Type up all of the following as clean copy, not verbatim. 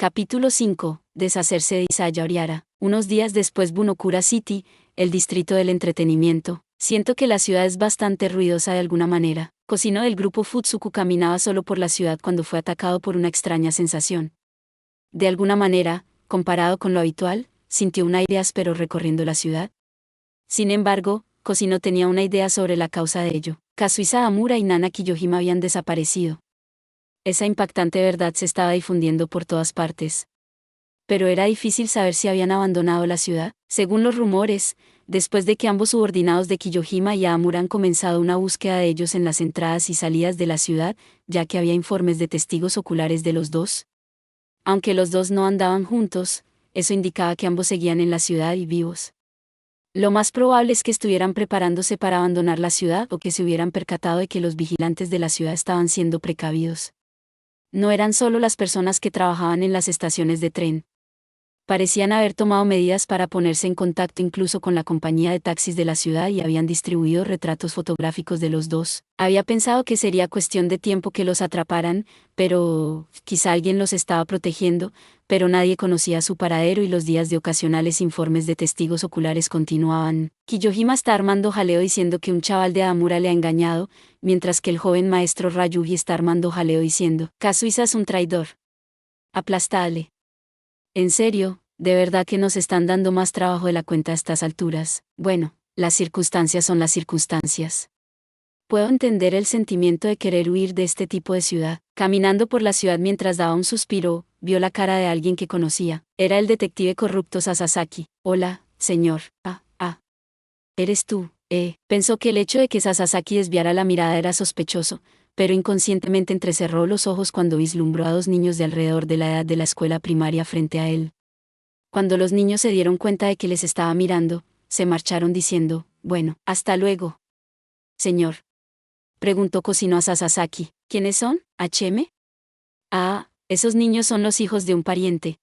Capítulo 5. Deshacerse de Isaya Oriara. Unos días después Bunokura City, el distrito del entretenimiento. Siento que la ciudad es bastante ruidosa de alguna manera. Cosino del grupo Futsuku caminaba solo por la ciudad cuando fue atacado por una extraña sensación. De alguna manera, comparado con lo habitual, sintió un aire áspero recorriendo la ciudad. Sin embargo, Cosino tenía una idea sobre la causa de ello. Kazuisa Amura y Nana Kiyohima habían desaparecido. Esa impactante verdad se estaba difundiendo por todas partes. Pero era difícil saber si habían abandonado la ciudad. Según los rumores, después de que ambos subordinados de Kiyohima y Amura han comenzado una búsqueda de ellos en las entradas y salidas de la ciudad, ya que había informes de testigos oculares de los dos. Aunque los dos no andaban juntos, eso indicaba que ambos seguían en la ciudad y vivos. Lo más probable es que estuvieran preparándose para abandonar la ciudad o que se hubieran percatado de que los vigilantes de la ciudad estaban siendo precavidos. No eran solo las personas que trabajaban en las estaciones de tren. Parecían haber tomado medidas para ponerse en contacto incluso con la compañía de taxis de la ciudad y habían distribuido retratos fotográficos de los dos. Había pensado que sería cuestión de tiempo que los atraparan, pero quizá alguien los estaba protegiendo, pero nadie conocía su paradero y los días de ocasionales informes de testigos oculares continuaban. Kiyohima está armando jaleo diciendo que un chaval de Amura le ha engañado, mientras que el joven maestro Ryuji está armando jaleo diciendo, Kazuisa es un traidor. Aplastadle. En serio, de verdad que nos están dando más trabajo de la cuenta a estas alturas. Bueno, las circunstancias son las circunstancias. Puedo entender el sentimiento de querer huir de este tipo de ciudad. Caminando por la ciudad mientras daba un suspiro, vio la cara de alguien que conocía. Era el detective corrupto Sasasaki. Hola, señor. Eres tú. Pensó que el hecho de que Sasasaki desviara la mirada era sospechoso, pero inconscientemente entrecerró los ojos cuando vislumbró a dos niños de alrededor de la edad de la escuela primaria frente a él. Cuando los niños se dieron cuenta de que les estaba mirando, se marcharon diciendo, bueno, hasta luego. Señor. Preguntó Cosino a Sasasaki. ¿Quiénes son? ¿HM? Esos niños son los hijos de un pariente.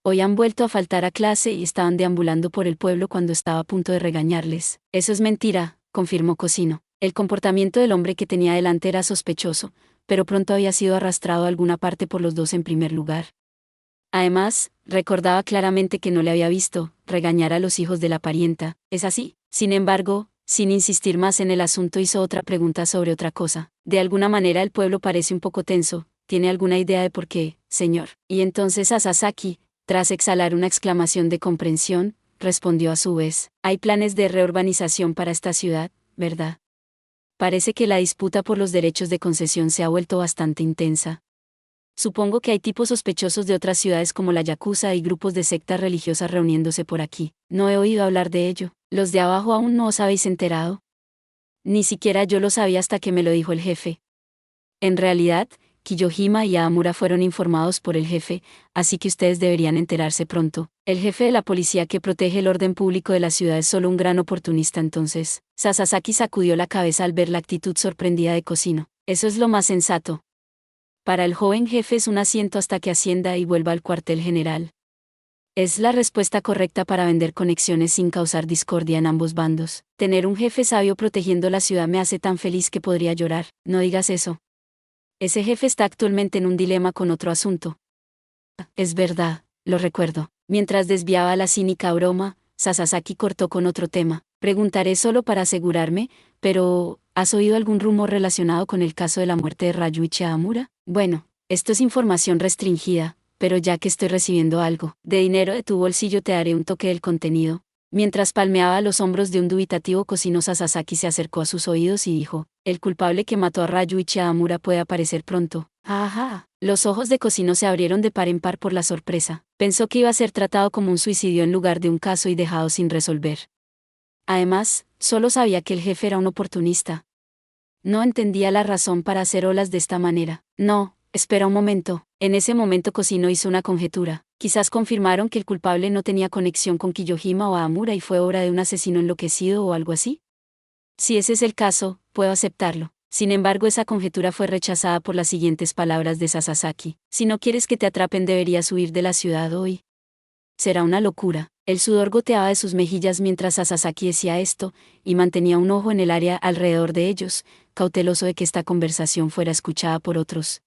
Hoy han vuelto a faltar a clase y estaban deambulando por el pueblo cuando estaba a punto de regañarles. Eso es mentira, confirmó Cosino. El comportamiento del hombre que tenía delante era sospechoso, pero pronto había sido arrastrado a alguna parte por los dos en primer lugar. Además, recordaba claramente que no le había visto regañar a los hijos de la parienta. ¿Es así? Sin embargo, sin insistir más en el asunto, hizo otra pregunta sobre otra cosa. De alguna manera el pueblo parece un poco tenso. ¿Tiene alguna idea de por qué, señor? Y entonces Sasasaki, tras exhalar una exclamación de comprensión, respondió a su vez, hay planes de reurbanización para esta ciudad, ¿verdad? Parece que la disputa por los derechos de concesión se ha vuelto bastante intensa. Supongo que hay tipos sospechosos de otras ciudades como la Yakuza y grupos de sectas religiosas reuniéndose por aquí. No he oído hablar de ello. ¿Los de abajo aún no os habéis enterado? Ni siquiera yo lo sabía hasta que me lo dijo el jefe. En realidad, Kiyohima y Amura fueron informados por el jefe, así que ustedes deberían enterarse pronto. El jefe de la policía que protege el orden público de la ciudad es solo un gran oportunista entonces. Sasasaki sacudió la cabeza al ver la actitud sorprendida de Cosino. Eso es lo más sensato. Para el joven jefe es un asiento hasta que ascienda y vuelva al cuartel general. Es la respuesta correcta para vender conexiones sin causar discordia en ambos bandos. Tener un jefe sabio protegiendo la ciudad me hace tan feliz que podría llorar. No digas eso. Ese jefe está actualmente en un dilema con otro asunto. Es verdad, lo recuerdo. Mientras desviaba la cínica broma, Sasasaki cortó con otro tema. Preguntaré solo para asegurarme, pero ¿has oído algún rumor relacionado con el caso de la muerte de Ryuichi Amura? Bueno, esto es información restringida, pero ya que estoy recibiendo algo de dinero de tu bolsillo te daré un toque del contenido. Mientras palmeaba los hombros de un dubitativo Cosino, Sasasaki se acercó a sus oídos y dijo, el culpable que mató a Ryuichi Amura puede aparecer pronto. Ajá. Los ojos de Cosino se abrieron de par en par por la sorpresa. Pensó que iba a ser tratado como un suicidio en lugar de un caso y dejado sin resolver. Además, solo sabía que el jefe era un oportunista. No entendía la razón para hacer olas de esta manera. No, espera un momento. En ese momento Cosino hizo una conjetura. Quizás confirmaron que el culpable no tenía conexión con Kiyohima o Amura y fue obra de un asesino enloquecido o algo así. Si ese es el caso, puedo aceptarlo. Sin embargo, esa conjetura fue rechazada por las siguientes palabras de Sasasaki. Si no quieres que te atrapen, deberías huir de la ciudad hoy. Será una locura. El sudor goteaba de sus mejillas mientras Sasasaki decía esto, y mantenía un ojo en el área alrededor de ellos, cauteloso de que esta conversación fuera escuchada por otros.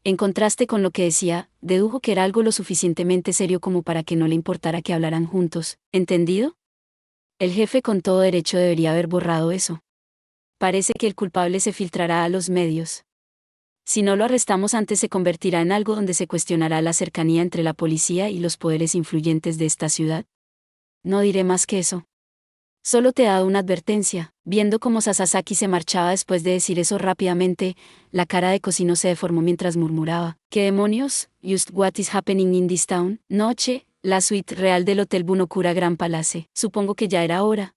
En contraste con lo que decía, dedujo que era algo lo suficientemente serio como para que no le importara que hablaran juntos, ¿entendido? El jefe con todo derecho debería haber borrado eso. Parece que el culpable se filtrará a los medios. Si no lo arrestamos antes se convertirá en algo donde se cuestionará la cercanía entre la policía y los poderes influyentes de esta ciudad. No diré más que eso. Solo te he dado una advertencia. Viendo cómo Sasaki se marchaba después de decir eso rápidamente, la cara de Cosino se deformó mientras murmuraba: ¿Qué demonios? Just what is happening in this town? Noche, la suite real del Hotel Bunokura Gran Palace. Supongo que ya era hora.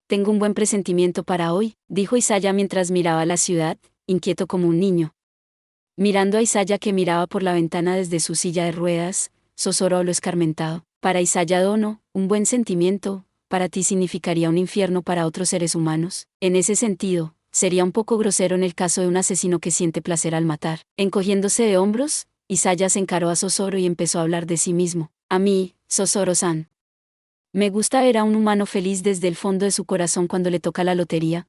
Tengo un buen presentimiento para hoy, dijo Isaya mientras miraba la ciudad, inquieto como un niño. Mirando a Isaya que miraba por la ventana desde su silla de ruedas, susurró lo escarmentado. Para Isaya Dono, un buen sentimiento, para ti significaría un infierno para otros seres humanos. En ese sentido, sería un poco grosero en el caso de un asesino que siente placer al matar. Encogiéndose de hombros, Isaya se encaró a Sosoro y empezó a hablar de sí mismo. A mí, Sosoro-san. Me gusta ver a un humano feliz desde el fondo de su corazón cuando le toca la lotería.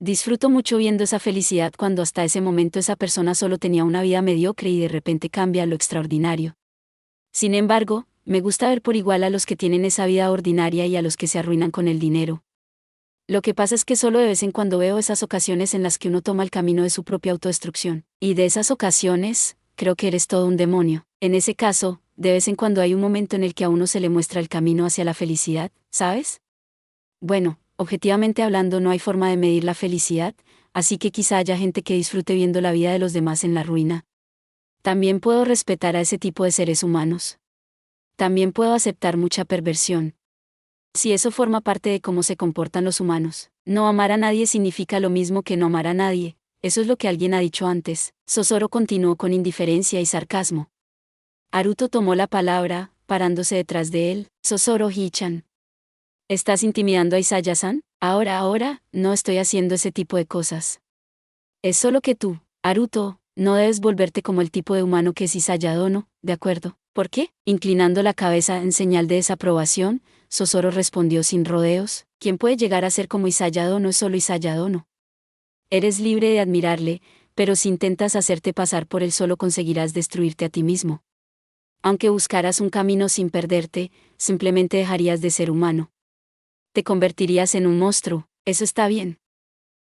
Disfruto mucho viendo esa felicidad cuando hasta ese momento esa persona solo tenía una vida mediocre y de repente cambia a lo extraordinario. Sin embargo, me gusta ver por igual a los que tienen esa vida ordinaria y a los que se arruinan con el dinero. Lo que pasa es que solo de vez en cuando veo esas ocasiones en las que uno toma el camino de su propia autodestrucción. Y de esas ocasiones, creo que eres todo un demonio. En ese caso, de vez en cuando hay un momento en el que a uno se le muestra el camino hacia la felicidad, ¿sabes? Bueno, objetivamente hablando no hay forma de medir la felicidad, así que quizá haya gente que disfrute viendo la vida de los demás en la ruina. También puedo respetar a ese tipo de seres humanos. También puedo aceptar mucha perversión. Si eso forma parte de cómo se comportan los humanos. No amar a nadie significa lo mismo que no amar a nadie, eso es lo que alguien ha dicho antes. Sosoro continuó con indiferencia y sarcasmo. Haruto tomó la palabra, parándose detrás de él. Sosoro Hichan. ¿Estás intimidando a Isaya-san? Ahora, no estoy haciendo ese tipo de cosas. Es solo que tú, Haruto, no debes volverte como el tipo de humano que es Isaya Dono, ¿de acuerdo? ¿Por qué? Inclinando la cabeza en señal de desaprobación, Sosoro respondió sin rodeos: ¿Quién puede llegar a ser como Isaya Dono es solo Isaya Dono? Eres libre de admirarle, pero si intentas hacerte pasar por él solo conseguirás destruirte a ti mismo. Aunque buscaras un camino sin perderte, simplemente dejarías de ser humano. Te convertirías en un monstruo, eso está bien.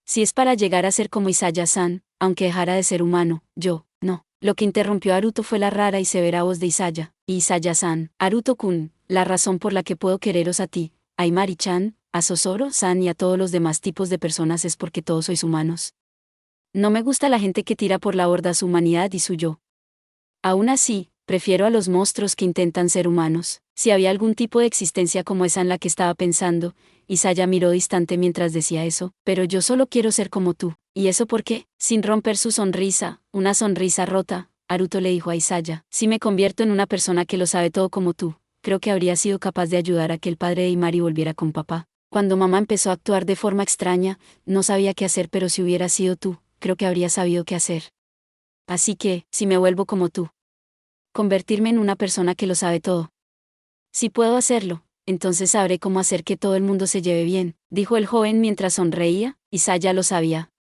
Si es para llegar a ser como Isaya-san, aunque dejara de ser humano, yo, no. Lo que interrumpió a Haruto fue la rara y severa voz de Isaya. Isaya-san, Haruto-kun, la razón por la que puedo quereros a ti, a Imari-chan, a Sosoro-san y a todos los demás tipos de personas es porque todos sois humanos. No me gusta la gente que tira por la borda su humanidad y su yo. Aún así, prefiero a los monstruos que intentan ser humanos. Si había algún tipo de existencia como esa en la que estaba pensando, Isaya miró distante mientras decía eso, pero yo solo quiero ser como tú. ¿Y eso por qué? Sin romper su sonrisa, una sonrisa rota, Haruto le dijo a Isaya: si me convierto en una persona que lo sabe todo como tú, creo que habría sido capaz de ayudar a que el padre de Imari volviera con papá. Cuando mamá empezó a actuar de forma extraña, no sabía qué hacer, pero si hubiera sido tú, creo que habría sabido qué hacer. Así que, si me vuelvo como tú, convertirme en una persona que lo sabe todo. Si puedo hacerlo, entonces sabré cómo hacer que todo el mundo se lleve bien, dijo el joven mientras sonreía. Isaya lo sabía.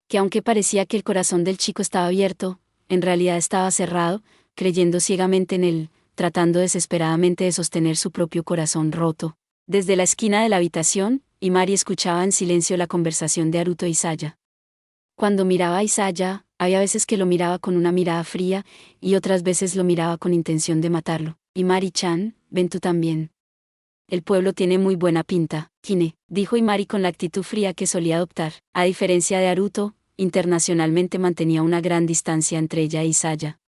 Que aunque parecía que el corazón del chico estaba abierto, en realidad estaba cerrado, creyendo ciegamente en él, tratando desesperadamente de sostener su propio corazón roto. Desde la esquina de la habitación, Imari escuchaba en silencio la conversación de Haruto e Isaya. Cuando miraba a Isaya, había veces que lo miraba con una mirada fría, y otras veces lo miraba con intención de matarlo. Imari-chan, ven tú también. El pueblo tiene muy buena pinta, Kine, dijo Imari con la actitud fría que solía adoptar. A diferencia de Haruto, internacionalmente mantenía una gran distancia entre ella e Isaya.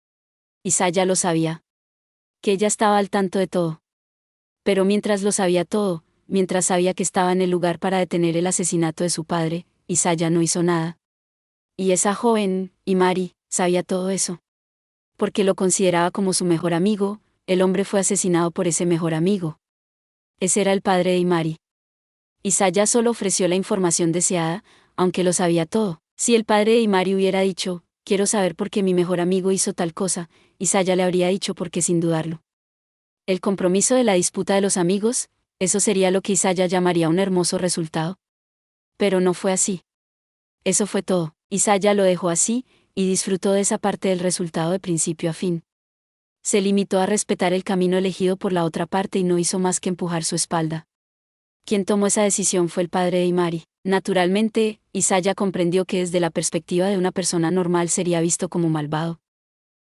Isaya lo sabía. Que ella estaba al tanto de todo. Pero mientras lo sabía todo, mientras sabía que estaba en el lugar para detener el asesinato de su padre, Isaya no hizo nada. Y esa joven, Imari, sabía todo eso. Porque lo consideraba como su mejor amigo, el hombre fue asesinado por ese mejor amigo. Ese era el padre de Imari. Isaya solo ofreció la información deseada, aunque lo sabía todo. Si el padre de Imari hubiera dicho: quiero saber por qué mi mejor amigo hizo tal cosa, Isaya le habría dicho por qué sin dudarlo. El compromiso de la disputa de los amigos, eso sería lo que Isaya llamaría un hermoso resultado. Pero no fue así. Eso fue todo. Isaya lo dejó así, y disfrutó de esa parte del resultado de principio a fin. Se limitó a respetar el camino elegido por la otra parte y no hizo más que empujar su espalda. Quien tomó esa decisión fue el padre de Imari. Naturalmente, Isaya comprendió que desde la perspectiva de una persona normal sería visto como malvado.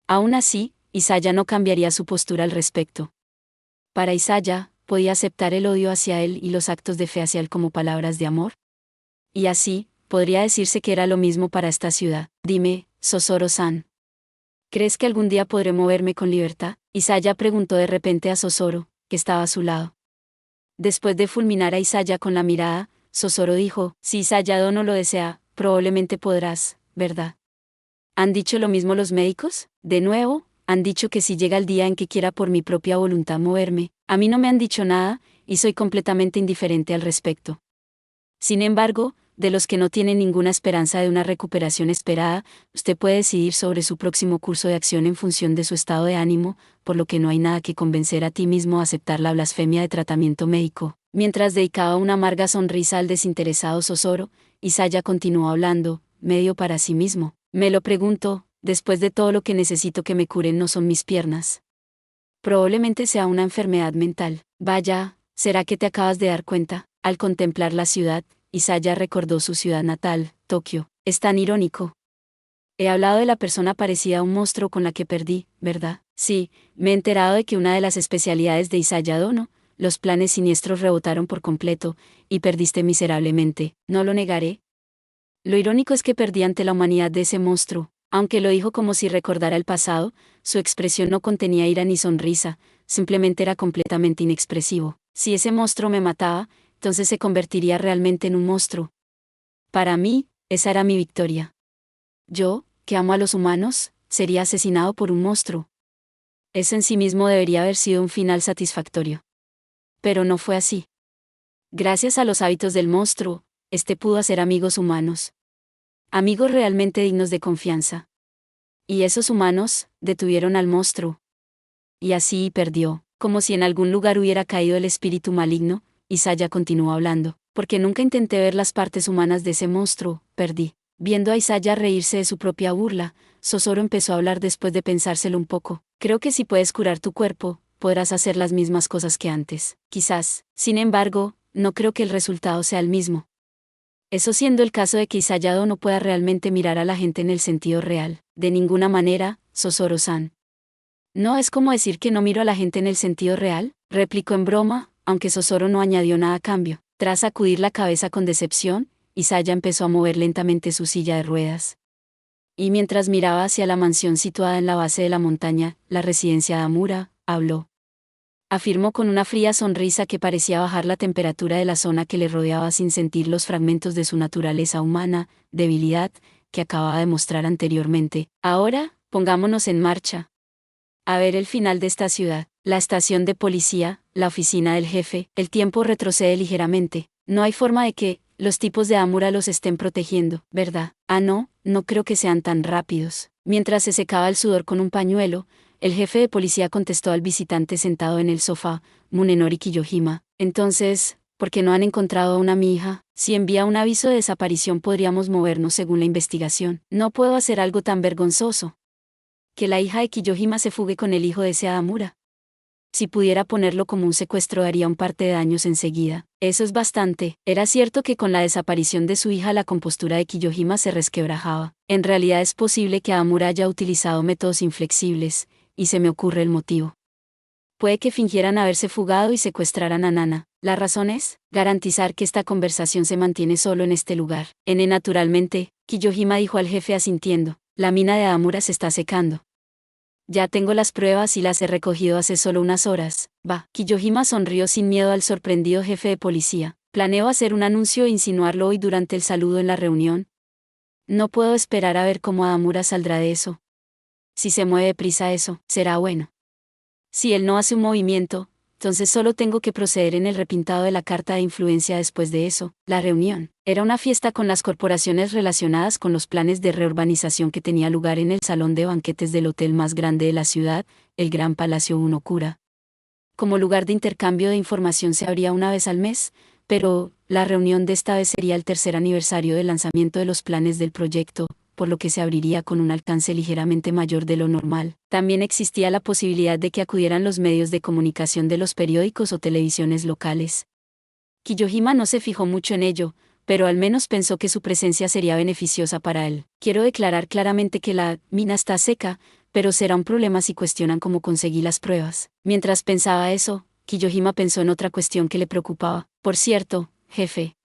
Aún así, Isaya no cambiaría su postura al respecto. Para Isaya, podía aceptar el odio hacia él y los actos de fe hacia él como palabras de amor. Y así, podría decirse que era lo mismo para esta ciudad. Dime, Sosoro-san. ¿Crees que algún día podré moverme con libertad? Isaya preguntó de repente a Sosoro, que estaba a su lado. Después de fulminar a Isaya con la mirada, Sosoro dijo, si Isaya Dono lo desea, probablemente podrás, ¿verdad? ¿Han dicho lo mismo los médicos? De nuevo, han dicho que si llega el día en que quiera por mi propia voluntad moverme, a mí no me han dicho nada, y soy completamente indiferente al respecto. Sin embargo, de los que no tienen ninguna esperanza de una recuperación esperada, usted puede decidir sobre su próximo curso de acción en función de su estado de ánimo, por lo que no hay nada que convencer a ti mismo a aceptar la blasfemia de tratamiento médico. Mientras dedicaba una amarga sonrisa al desinteresado Sosoro, Isaya continuó hablando, medio para sí mismo. Me lo pregunto, después de todo lo que necesito que me curen no son mis piernas. Probablemente sea una enfermedad mental. Vaya, ¿será que te acabas de dar cuenta? Al contemplar la ciudad, Isaya recordó su ciudad natal, Tokio. Es tan irónico. He hablado de la persona parecida a un monstruo con la que perdí, ¿verdad? Sí, me he enterado de que una de las especialidades de Isaya Dono, los planes siniestros rebotaron por completo, y perdiste miserablemente, no lo negaré. Lo irónico es que perdí ante la humanidad de ese monstruo. Aunque lo dijo como si recordara el pasado, su expresión no contenía ira ni sonrisa, simplemente era completamente inexpresivo. Si ese monstruo me mataba, entonces se convertiría realmente en un monstruo. Para mí, esa era mi victoria. Yo, que amo a los humanos, sería asesinado por un monstruo. Eso en sí mismo debería haber sido un final satisfactorio. Pero no fue así. Gracias a los hábitos del monstruo, pudo hacer amigos humanos. Amigos realmente dignos de confianza. Y esos humanos, detuvieron al monstruo. Y así perdió, como si en algún lugar hubiera caído el espíritu maligno. Isaya continuó hablando, porque nunca intenté ver las partes humanas de ese monstruo, perdí. Viendo a Isaya reírse de su propia burla, Sosoro empezó a hablar después de pensárselo un poco. Creo que si puedes curar tu cuerpo, podrás hacer las mismas cosas que antes. Quizás, sin embargo, no creo que el resultado sea el mismo. Eso siendo el caso de que Isayado no pueda realmente mirar a la gente en el sentido real. De ninguna manera, Sosoro-san. ¿No es como decir que no miro a la gente en el sentido real? Replicó en broma, aunque Sosoro no añadió nada a cambio. Tras sacudir la cabeza con decepción, Isaya empezó a mover lentamente su silla de ruedas. Y mientras miraba hacia la mansión situada en la base de la montaña, la residencia de Amura, habló. Afirmó con una fría sonrisa que parecía bajar la temperatura de la zona que le rodeaba sin sentir los fragmentos de su naturaleza humana, debilidad, que acababa de mostrar anteriormente. Ahora, pongámonos en marcha. A ver el final de esta ciudad, la estación de policía, la oficina del jefe. El tiempo retrocede ligeramente. No hay forma de que los tipos de Amura los estén protegiendo, ¿verdad? Ah, no, no creo que sean tan rápidos. Mientras se secaba el sudor con un pañuelo, el jefe de policía contestó al visitante sentado en el sofá, Munenori Kiyohima. Entonces, ¿por qué no han encontrado aún a mi hija? Si envía un aviso de desaparición podríamos movernos según la investigación. No puedo hacer algo tan vergonzoso. Que la hija de Kiyohima se fugue con el hijo de ese Amura. Si pudiera ponerlo como un secuestro daría un parte de daños enseguida. Eso es bastante. Era cierto que con la desaparición de su hija la compostura de Kiyohima se resquebrajaba. En realidad es posible que Amura haya utilizado métodos inflexibles, y se me ocurre el motivo. Puede que fingieran haberse fugado y secuestraran a Nana. La razón es garantizar que esta conversación se mantiene solo en este lugar. Naturalmente, Kiyohima dijo al jefe asintiendo. La mina de Amura se está secando. Ya tengo las pruebas y las he recogido hace solo unas horas. Va. Kiyohima sonrió sin miedo al sorprendido jefe de policía. Planeo hacer un anuncio e insinuarlo hoy durante el saludo en la reunión. No puedo esperar a ver cómo Amura saldrá de eso. Si se mueve deprisa eso, será bueno. Si él no hace un movimiento, entonces solo tengo que proceder en el repintado de la carta de influencia después de eso. La reunión era una fiesta con las corporaciones relacionadas con los planes de reurbanización que tenía lugar en el salón de banquetes del hotel más grande de la ciudad, el Gran Palacio Unokura. Como lugar de intercambio de información se abría una vez al mes, pero la reunión de esta vez sería el tercer aniversario del lanzamiento de los planes del proyecto, por lo que se abriría con un alcance ligeramente mayor de lo normal. También existía la posibilidad de que acudieran los medios de comunicación de los periódicos o televisiones locales. Kiyohima no se fijó mucho en ello, pero al menos pensó que su presencia sería beneficiosa para él. Quiero declarar claramente que la mina está seca, pero será un problema si cuestionan cómo conseguí las pruebas. Mientras pensaba eso, Kiyohima pensó en otra cuestión que le preocupaba. Por cierto, jefe.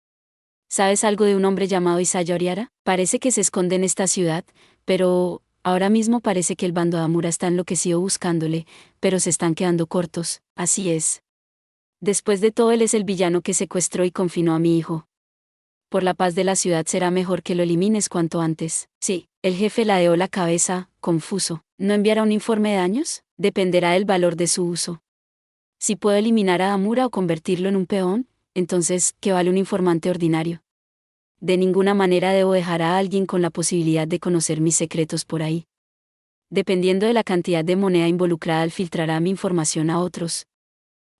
¿Sabes algo de un hombre llamado Isaya Oriara? Parece que se esconde en esta ciudad, pero ahora mismo parece que el bando de Amura está enloquecido buscándole, pero se están quedando cortos. Así es. Después de todo, él es el villano que secuestró y confinó a mi hijo. Por la paz de la ciudad será mejor que lo elimines cuanto antes. Sí, el jefe ladeó la cabeza, confuso. ¿No enviará un informe de daños? Dependerá del valor de su uso. Si puedo eliminar a Amura o convertirlo en un peón, entonces, ¿qué vale un informante ordinario? De ninguna manera debo dejar a alguien con la posibilidad de conocer mis secretos por ahí. Dependiendo de la cantidad de moneda involucrada, él filtrará mi información a otros.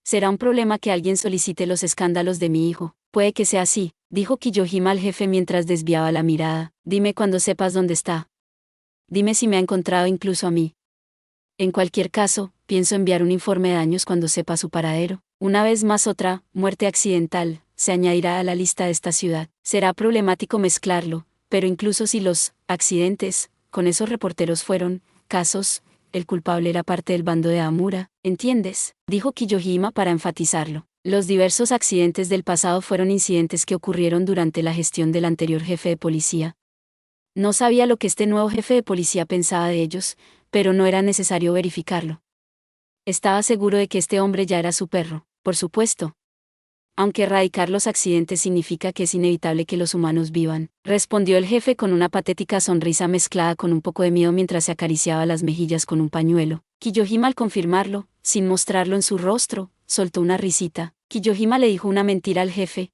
Será un problema que alguien solicite los escándalos de mi hijo. Puede que sea así, dijo Kiyohima al jefe mientras desviaba la mirada. Dime cuando sepas dónde está. Dime si me ha encontrado incluso a mí. En cualquier caso, pienso enviar un informe de daños cuando sepa su paradero. Una vez más otra, muerte accidental, se añadirá a la lista de esta ciudad. Será problemático mezclarlo, pero incluso si los accidentes con esos reporteros fueron casos, el culpable era parte del bando de Amura, ¿entiendes? Dijo Kiyohima para enfatizarlo. Los diversos accidentes del pasado fueron incidentes que ocurrieron durante la gestión del anterior jefe de policía. No sabía lo que este nuevo jefe de policía pensaba de ellos, pero no era necesario verificarlo. Estaba seguro de que este hombre ya era su perro, por supuesto. Aunque erradicar los accidentes significa que es inevitable que los humanos vivan, respondió el jefe con una patética sonrisa mezclada con un poco de miedo mientras se acariciaba las mejillas con un pañuelo. Kiyohima, al confirmarlo, sin mostrarlo en su rostro, soltó una risita. Kiyohima le dijo una mentira al jefe.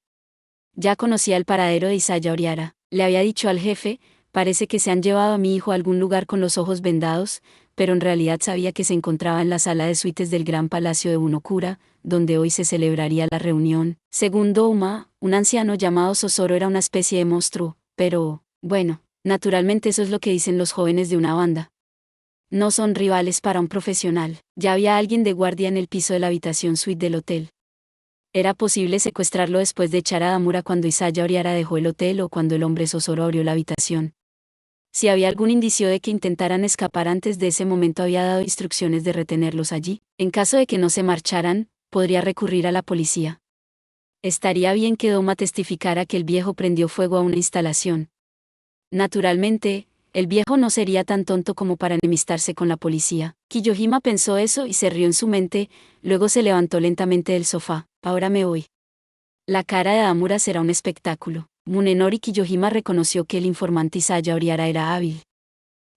Ya conocía el paradero de Isaya Oriara. Le había dicho al jefe, parece que se han llevado a mi hijo a algún lugar con los ojos vendados, pero en realidad sabía que se encontraba en la sala de suites del gran palacio de Bunokura, donde hoy se celebraría la reunión. Según Douma, un anciano llamado Sosoro era una especie de monstruo, pero, bueno, naturalmente eso es lo que dicen los jóvenes de una banda. No son rivales para un profesional. Ya había alguien de guardia en el piso de la habitación suite del hotel. Era posible secuestrarlo después de echar a Amura cuando Isaya Oriara dejó el hotel o cuando el hombre Sosoro abrió la habitación. Si había algún indicio de que intentaran escapar antes de ese momento, había dado instrucciones de retenerlos allí. En caso de que no se marcharan, podría recurrir a la policía. Estaría bien que Doma testificara que el viejo prendió fuego a una instalación. Naturalmente, el viejo no sería tan tonto como para enemistarse con la policía. Kiyohima pensó eso y se rió en su mente, luego se levantó lentamente del sofá. Ahora me voy. La cara de Amura será un espectáculo. Munenori Kiyohima reconoció que el informante Isaya Oriara era hábil.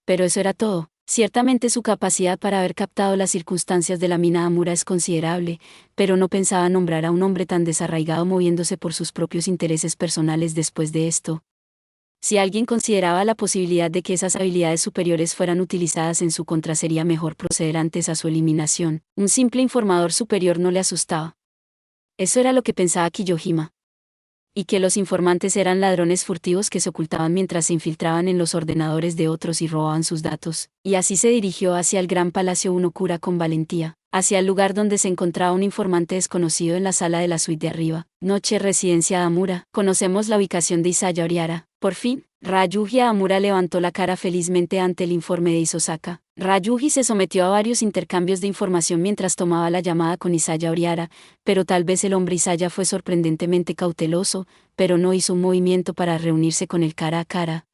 Pero eso era todo. Ciertamente su capacidad para haber captado las circunstancias de la mina Amura es considerable, pero no pensaba nombrar a un hombre tan desarraigado moviéndose por sus propios intereses personales después de esto. Si alguien consideraba la posibilidad de que esas habilidades superiores fueran utilizadas en su contra, sería mejor proceder antes a su eliminación. Un simple informador superior no le asustaba. Eso era lo que pensaba Kiyohima. Y que los informantes eran ladrones furtivos que se ocultaban mientras se infiltraban en los ordenadores de otros y robaban sus datos. Y así se dirigió hacia el gran palacio Bunokura con valentía, hacia el lugar donde se encontraba un informante desconocido en la sala de la suite de arriba. Noche, residencia de Amura. Conocemos la ubicación de Isaya Oriara. Por fin, Ryuji Amura levantó la cara felizmente ante el informe de Isosaka. Ryuji se sometió a varios intercambios de información mientras tomaba la llamada con Isaya Oriara, pero tal vez el hombre Isaya fue sorprendentemente cauteloso, pero no hizo un movimiento para reunirse con él cara a cara.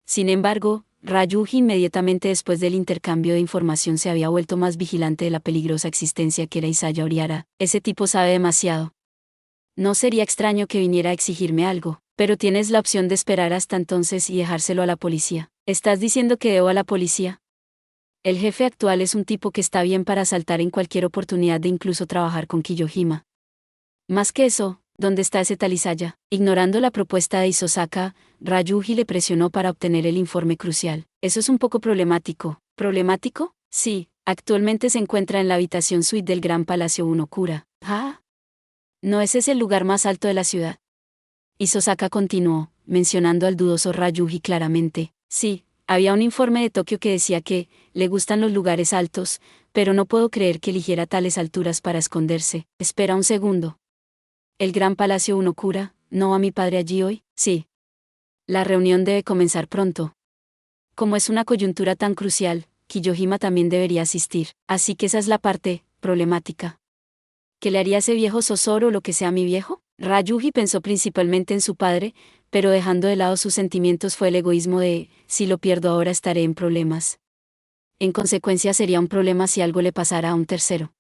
Sin embargo, Ryuji inmediatamente después del intercambio de información se había vuelto más vigilante de la peligrosa existencia que era Isaya Oriara. Ese tipo sabe demasiado. No sería extraño que viniera a exigirme algo, pero tienes la opción de esperar hasta entonces y dejárselo a la policía. ¿Estás diciendo que debo a la policía? El jefe actual es un tipo que está bien para saltar en cualquier oportunidad de incluso trabajar con Kiyohima. Más que eso, ¿dónde está ese tal Isaya? Ignorando la propuesta de Isosaka, Ryuji le presionó para obtener el informe crucial. Eso es un poco problemático. ¿Problemático? Sí, actualmente se encuentra en la habitación suite del gran palacio Bunokura. ¿Ah? No, ese es el lugar más alto de la ciudad. Isosaka continuó, mencionando al dudoso Ryuji claramente. Sí, había un informe de Tokio que decía que le gustan los lugares altos, pero no puedo creer que eligiera tales alturas para esconderse. Espera un segundo. ¿El gran palacio Unokura? ¿No va mi padre allí hoy? Sí. La reunión debe comenzar pronto. Como es una coyuntura tan crucial, Kiyohima también debería asistir, así que esa es la parte problemática. ¿Qué le haría ese viejo Sosoro o lo que sea mi viejo? Ryuji pensó principalmente en su padre, pero dejando de lado sus sentimientos fue el egoísmo de, si lo pierdo ahora estaré en problemas. En consecuencia sería un problema si algo le pasara a un tercero.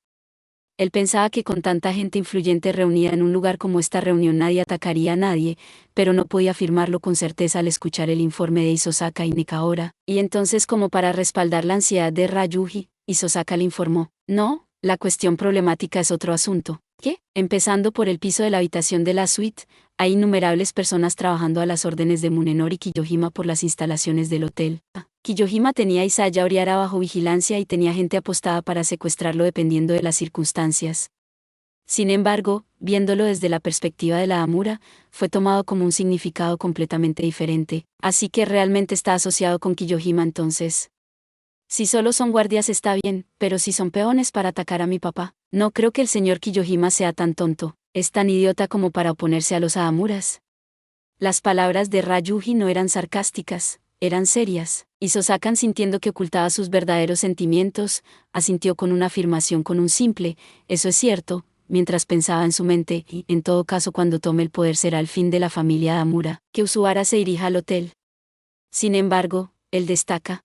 Él pensaba que con tanta gente influyente reunida en un lugar como esta reunión nadie atacaría a nadie, pero no podía afirmarlo con certeza al escuchar el informe de Isosaka y Nikaora, y entonces como para respaldar la ansiedad de Ryuji, Isosaka le informó, no, la cuestión problemática es otro asunto. ¿Qué? Empezando por el piso de la habitación de la suite, hay innumerables personas trabajando a las órdenes de Munenori Kiyohima por las instalaciones del hotel. Kiyohima tenía a Isaya Oriara bajo vigilancia y tenía gente apostada para secuestrarlo dependiendo de las circunstancias. Sin embargo, viéndolo desde la perspectiva de la Amura, fue tomado como un significado completamente diferente, así que realmente está asociado con Kiyohima entonces. Si solo son guardias está bien, pero si son peones para atacar a mi papá, no creo que el señor Kiyohima sea tan tonto, es tan idiota como para oponerse a los Ahamuras. Las palabras de Ryuji no eran sarcásticas, eran serias, y Sosakan, sintiendo que ocultaba sus verdaderos sentimientos, asintió con una afirmación con un simple, eso es cierto, mientras pensaba en su mente, y, en todo caso cuando tome el poder será el fin de la familia Ahamura, que Usuara se dirija al hotel. Sin embargo, él destaca.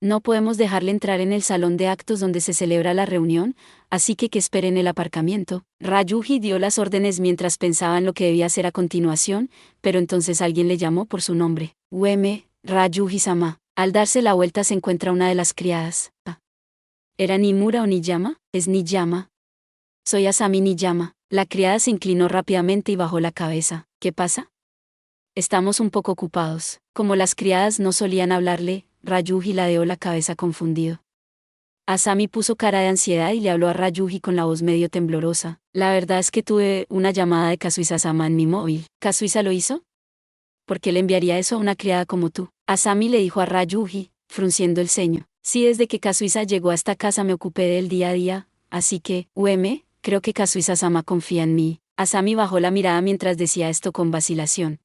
No podemos dejarle entrar en el salón de actos donde se celebra la reunión, así que espere en el aparcamiento. Ryuji dio las órdenes mientras pensaba en lo que debía hacer a continuación, pero entonces alguien le llamó por su nombre. Ueme, Ryuji-sama. Al darse la vuelta se encuentra una de las criadas. ¿Era Nimura o Niyama? Es Niyama. Soy Asami Niyama. La criada se inclinó rápidamente y bajó la cabeza. ¿Qué pasa? Estamos un poco ocupados. Como las criadas no solían hablarle, Ryuji ladeó la cabeza confundido. Asami puso cara de ansiedad y le habló a Ryuji con la voz medio temblorosa. La verdad es que tuve una llamada de Kazuisa-sama en mi móvil. ¿Kazuisa lo hizo? ¿Por qué le enviaría eso a una criada como tú? Asami le dijo a Ryuji, frunciendo el ceño. Sí, desde que Kazuisa llegó a esta casa me ocupé del día a día, así que, creo que Kazuisa-sama confía en mí. Asami bajó la mirada mientras decía esto con vacilación.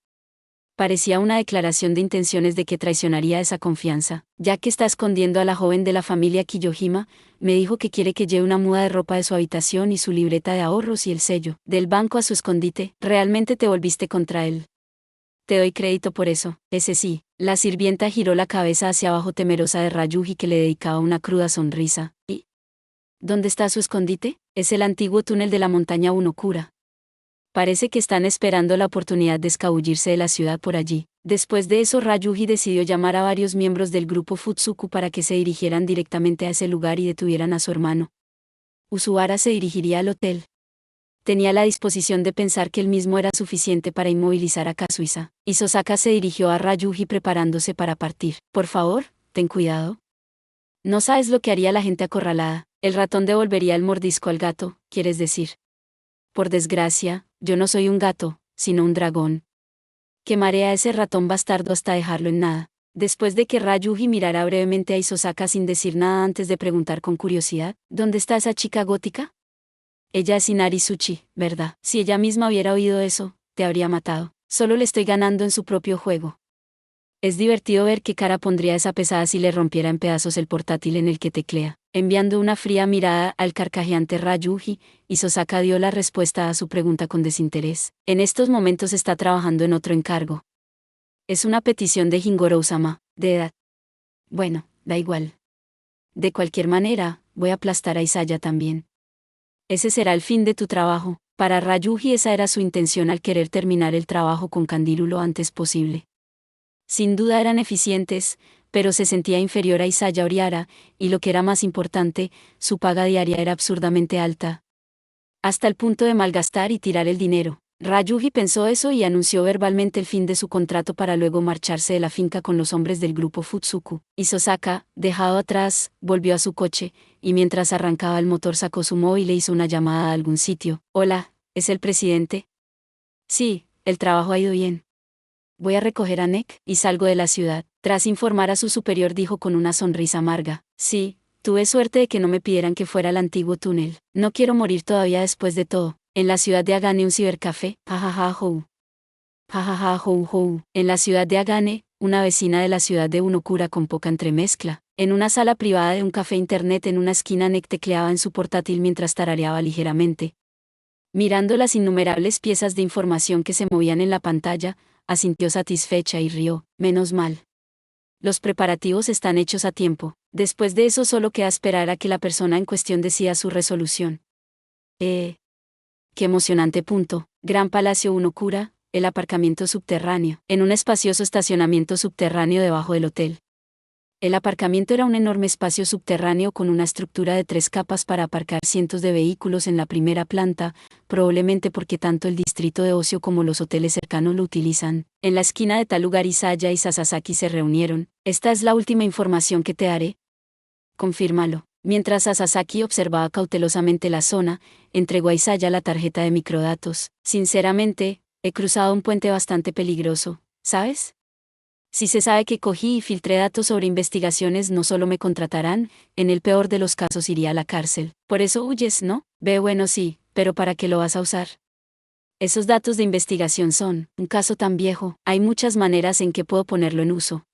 Parecía una declaración de intenciones de que traicionaría esa confianza. Ya que está escondiendo a la joven de la familia Kiyohima, me dijo que quiere que lleve una muda de ropa de su habitación y su libreta de ahorros y el sello del banco a su escondite. Realmente te volviste contra él. Te doy crédito por eso. Ese sí. La sirvienta giró la cabeza hacia abajo temerosa de Ryuji, que le dedicaba una cruda sonrisa. ¿Y dónde está su escondite? Es el antiguo túnel de la montaña Unokura. Parece que están esperando la oportunidad de escabullirse de la ciudad por allí. Después de eso, Ryuji decidió llamar a varios miembros del grupo Futsuku para que se dirigieran directamente a ese lugar y detuvieran a su hermano. Usuara se dirigiría al hotel. Tenía la disposición de pensar que él mismo era suficiente para inmovilizar a Kazuisa. Isosaka se dirigió a Ryuji preparándose para partir. Por favor, ten cuidado. No sabes lo que haría la gente acorralada. El ratón devolvería el mordisco al gato, quieres decir. Por desgracia, yo no soy un gato, sino un dragón. Quemaré a ese ratón bastardo hasta dejarlo en nada. Después de que Ryuji mirara brevemente a Isosaka sin decir nada antes de preguntar con curiosidad, ¿dónde está esa chica gótica? Ella es Inari Tsuchi, ¿verdad? Si ella misma hubiera oído eso, te habría matado. Solo le estoy ganando en su propio juego. Es divertido ver qué cara pondría esa pesada si le rompiera en pedazos el portátil en el que teclea. Enviando una fría mirada al carcajeante Ryuji, Isosaka dio la respuesta a su pregunta con desinterés. En estos momentos está trabajando en otro encargo. Es una petición de Hingoro-sama, de edad. Bueno, da igual. De cualquier manera, voy a aplastar a Isaya también. Ese será el fin de tu trabajo. Para Ryuji esa era su intención al querer terminar el trabajo con Candiru lo antes posible. Sin duda eran eficientes, pero se sentía inferior a Isaya Oriara, y lo que era más importante, su paga diaria era absurdamente alta. Hasta el punto de malgastar y tirar el dinero. Ryuji pensó eso y anunció verbalmente el fin de su contrato para luego marcharse de la finca con los hombres del grupo Futsuku. Isosaka, dejado atrás, volvió a su coche, y mientras arrancaba el motor sacó su móvil e hizo una llamada a algún sitio. Hola, ¿es el presidente? Sí, el trabajo ha ido bien. Voy a recoger a Nek y salgo de la ciudad. Tras informar a su superior dijo con una sonrisa amarga, sí, tuve suerte de que no me pidieran que fuera al antiguo túnel. No quiero morir todavía después de todo. En la ciudad de Agane un cibercafé, jajaja. En la ciudad de Agane, una vecina de la ciudad de Unokura con poca entremezcla, en una sala privada de un café internet en una esquina Nick tecleaba en su portátil mientras tarareaba ligeramente. Mirando las innumerables piezas de información que se movían en la pantalla, asintió satisfecha y rió, menos mal. Los preparativos están hechos a tiempo, después de eso solo queda esperar a que la persona en cuestión decida su resolución. Qué emocionante punto. Gran Palacio Unokura, el aparcamiento subterráneo, en un espacioso estacionamiento subterráneo debajo del hotel. El aparcamiento era un enorme espacio subterráneo con una estructura de 3 capas para aparcar cientos de vehículos en la primera planta, probablemente porque tanto el distrito de ocio como los hoteles cercanos lo utilizan. En la esquina de tal lugar Isaya y Sasasaki se reunieron. Esta es la última información que te daré. Confírmalo. Mientras Sasasaki observaba cautelosamente la zona, entregó a Isaya la tarjeta de microdatos. Sinceramente, he cruzado un puente bastante peligroso, ¿sabes? Si se sabe que cogí y filtré datos sobre investigaciones, no solo me contratarán, en el peor de los casos iría a la cárcel. Por eso huyes, ¿no? Bueno, sí, pero ¿para qué lo vas a usar? Esos datos de investigación son un caso tan viejo, hay muchas maneras en que puedo ponerlo en uso.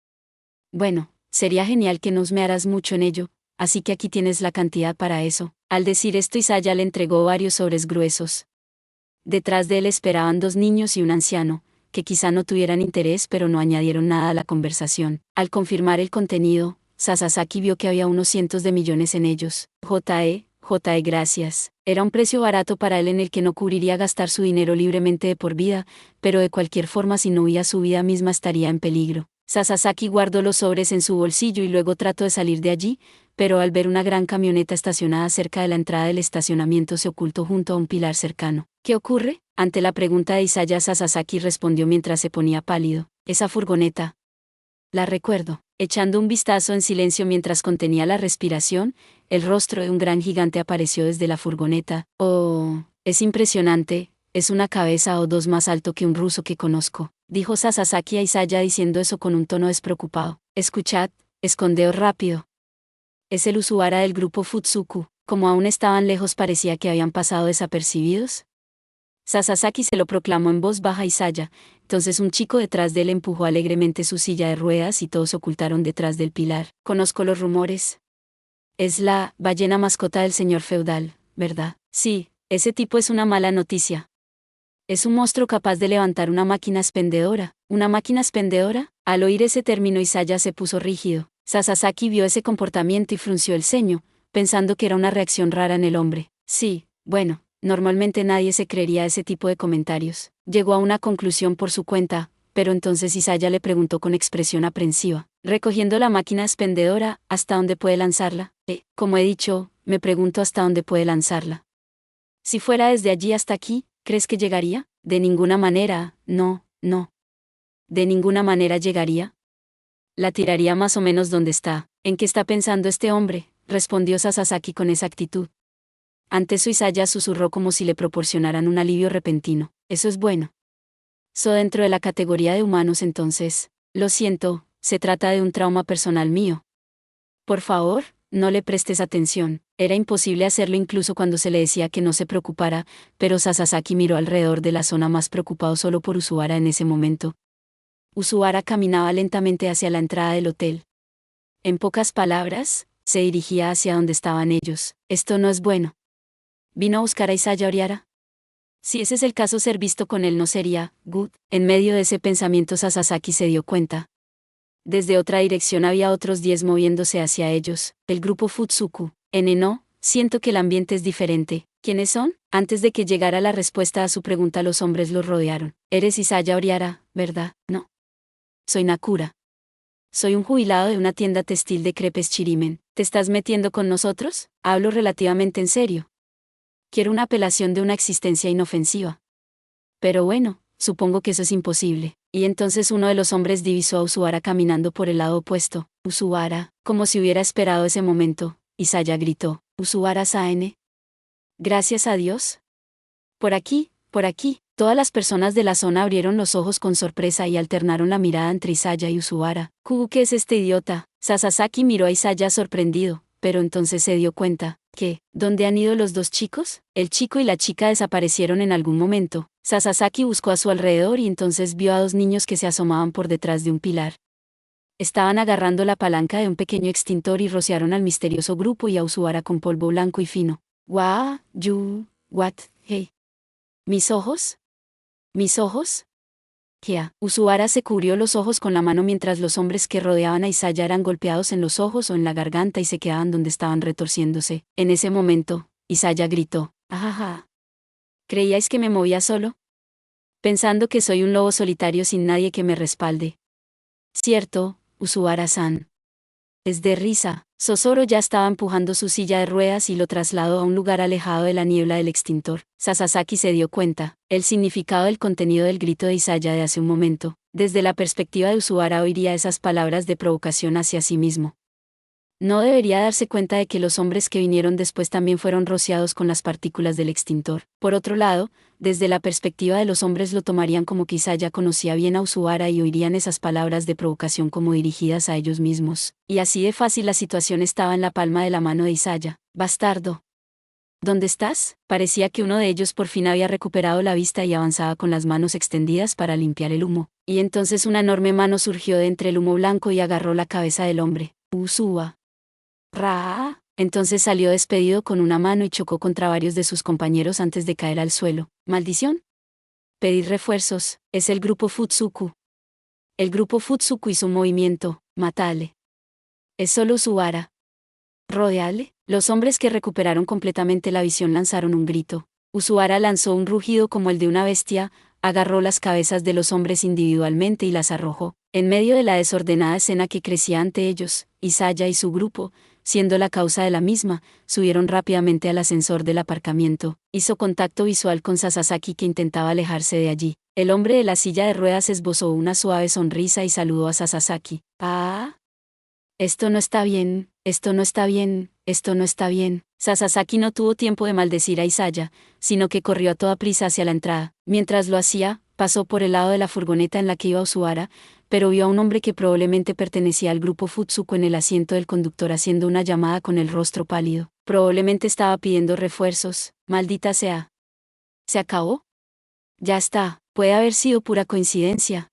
Bueno, sería genial que no husmearas mucho en ello, así que aquí tienes la cantidad para eso. Al decir esto, Isaya le entregó varios sobres gruesos. Detrás de él esperaban 2 niños y un anciano, que quizá no tuvieran interés pero no añadieron nada a la conversación. Al confirmar el contenido, Sasasaki vio que había unos cientos de millones en ellos. Gracias. Era un precio barato para él en el que no cubriría gastar su dinero libremente de por vida, pero de cualquier forma si no huía su vida misma estaría en peligro. Sasasaki guardó los sobres en su bolsillo y luego trató de salir de allí, pero al ver una gran camioneta estacionada cerca de la entrada del estacionamiento se ocultó junto a un pilar cercano. ¿Qué ocurre? Ante la pregunta de Isaya, Sasasaki respondió mientras se ponía pálido. Esa furgoneta. La recuerdo. Echando un vistazo en silencio mientras contenía la respiración, el rostro de un gran gigante apareció desde la furgoneta. Oh, es impresionante, es una cabeza o 2 más alto que un ruso que conozco, dijo Sasasaki a Isaya diciendo eso con un tono despreocupado. Escuchad, escondeos rápido. Es el Usuara del grupo Futsuku. Como aún estaban lejos parecía que habían pasado desapercibidos. Sasasaki se lo proclamó en voz baja a Isaya, entonces un chico detrás de él empujó alegremente su silla de ruedas y todos se ocultaron detrás del pilar. Conozco los rumores. Es la ballena mascota del señor feudal, ¿verdad? Sí, ese tipo es una mala noticia. Es un monstruo capaz de levantar una máquina expendedora. ¿Una máquina expendedora? Al oír ese término Isaya se puso rígido. Sasasaki vio ese comportamiento y frunció el ceño, pensando que era una reacción rara en el hombre. Sí, bueno. Normalmente nadie se creería ese tipo de comentarios. Llegó a una conclusión por su cuenta, pero entonces Isaya le preguntó con expresión aprensiva. Recogiendo la máquina expendedora, ¿hasta dónde puede lanzarla? Como he dicho, me pregunto hasta dónde puede lanzarla. Si fuera desde allí hasta aquí, ¿crees que llegaría? De ninguna manera, no. ¿De ninguna manera llegaría? La tiraría más o menos donde está. ¿En qué está pensando este hombre? Respondió Sasasaki con esa actitud. Ante eso Isaya susurró como si le proporcionaran un alivio repentino. Eso es bueno. Dentro de la categoría de humanos entonces. Lo siento, se trata de un trauma personal mío. Por favor, no le prestes atención. Era imposible hacerlo incluso cuando se le decía que no se preocupara, pero Sasasaki miró alrededor de la zona más preocupado solo por Usuara en ese momento. Usuara caminaba lentamente hacia la entrada del hotel. En pocas palabras, se dirigía hacia donde estaban ellos. Esto no es bueno. ¿Vino a buscar a Isaya Oriara? Si ese es el caso, ser visto con él no sería good. En medio de ese pensamiento Sasasaki se dio cuenta. Desde otra dirección había otros 10 moviéndose hacia ellos. El grupo Futsuku. No, siento que el ambiente es diferente. ¿Quiénes son? Antes de que llegara la respuesta a su pregunta los hombres los rodearon. Eres Isaya Oriara, ¿verdad? No. Soy Nakura. Soy un jubilado de una tienda textil de crepes Chirimen. ¿Te estás metiendo con nosotros? Hablo relativamente en serio. Quiero una apelación de una existencia inofensiva. Pero bueno, supongo que eso es imposible. Y entonces uno de los hombres divisó a Usuara caminando por el lado opuesto. Usuara, como si hubiera esperado ese momento, Isaya gritó. Usuara-san. Gracias a Dios. Por aquí. Todas las personas de la zona abrieron los ojos con sorpresa y alternaron la mirada entre Isaya y Usuara. ¿Qué es este idiota? Sasasaki miró a Isaya sorprendido, pero entonces se dio cuenta. ¿Qué? ¿Dónde han ido los dos chicos? El chico y la chica desaparecieron en algún momento. Sasasaki buscó a su alrededor y entonces vio a dos niños que se asomaban por detrás de un pilar. Estaban agarrando la palanca de un pequeño extintor y rociaron al misterioso grupo y a Usuara con polvo blanco y fino. What, hey. ¿Mis ojos? ¿Mis ojos? Kia. Usuara se cubrió los ojos con la mano mientras los hombres que rodeaban a Isaya eran golpeados en los ojos o en la garganta y se quedaban donde estaban retorciéndose. En ese momento, Isaya gritó. Ajaja. ¿Creíais que me movía solo? Pensando que soy un lobo solitario sin nadie que me respalde. Cierto, Usuara-san. Es de risa. Sosoro ya estaba empujando su silla de ruedas y lo trasladó a un lugar alejado de la niebla del extintor. Sasasaki se dio cuenta, el significado del contenido del grito de Isaya de hace un momento. Desde la perspectiva de Usuara oiría esas palabras de provocación hacia sí mismo. No debería darse cuenta de que los hombres que vinieron después también fueron rociados con las partículas del extintor. Por otro lado, desde la perspectiva de los hombres lo tomarían como que Isaya conocía bien a Usuara y oirían esas palabras de provocación como dirigidas a ellos mismos. Y así de fácil la situación estaba en la palma de la mano de Isaya. Bastardo. ¿Dónde estás? Parecía que uno de ellos por fin había recuperado la vista y avanzaba con las manos extendidas para limpiar el humo. Y entonces una enorme mano surgió de entre el humo blanco y agarró la cabeza del hombre. Usua. Ra. Entonces salió despedido con una mano y chocó contra varios de sus compañeros antes de caer al suelo. ¿Maldición? Pedir refuerzos. Es el grupo Futsuku. El grupo Futsuku hizo un movimiento. Matale. Es solo Usuara. Rodeale. Los hombres que recuperaron completamente la visión lanzaron un grito. Usuara lanzó un rugido como el de una bestia, agarró las cabezas de los hombres individualmente y las arrojó. En medio de la desordenada escena que crecía ante ellos, Isaya y su grupo, siendo la causa de la misma, subieron rápidamente al ascensor del aparcamiento. Hizo contacto visual con Sasasaki que intentaba alejarse de allí. El hombre de la silla de ruedas esbozó una suave sonrisa y saludó a Sasasaki. Ah. Esto no está bien, esto no está bien, esto no está bien. Sasasaki no tuvo tiempo de maldecir a Isaya, sino que corrió a toda prisa hacia la entrada. Mientras lo hacía, pasó por el lado de la furgoneta en la que iba Usuara, pero vio a un hombre que probablemente pertenecía al grupo Futsuku en el asiento del conductor haciendo una llamada con el rostro pálido. Probablemente estaba pidiendo refuerzos. Maldita sea. ¿Se acabó? Ya está. Puede haber sido pura coincidencia.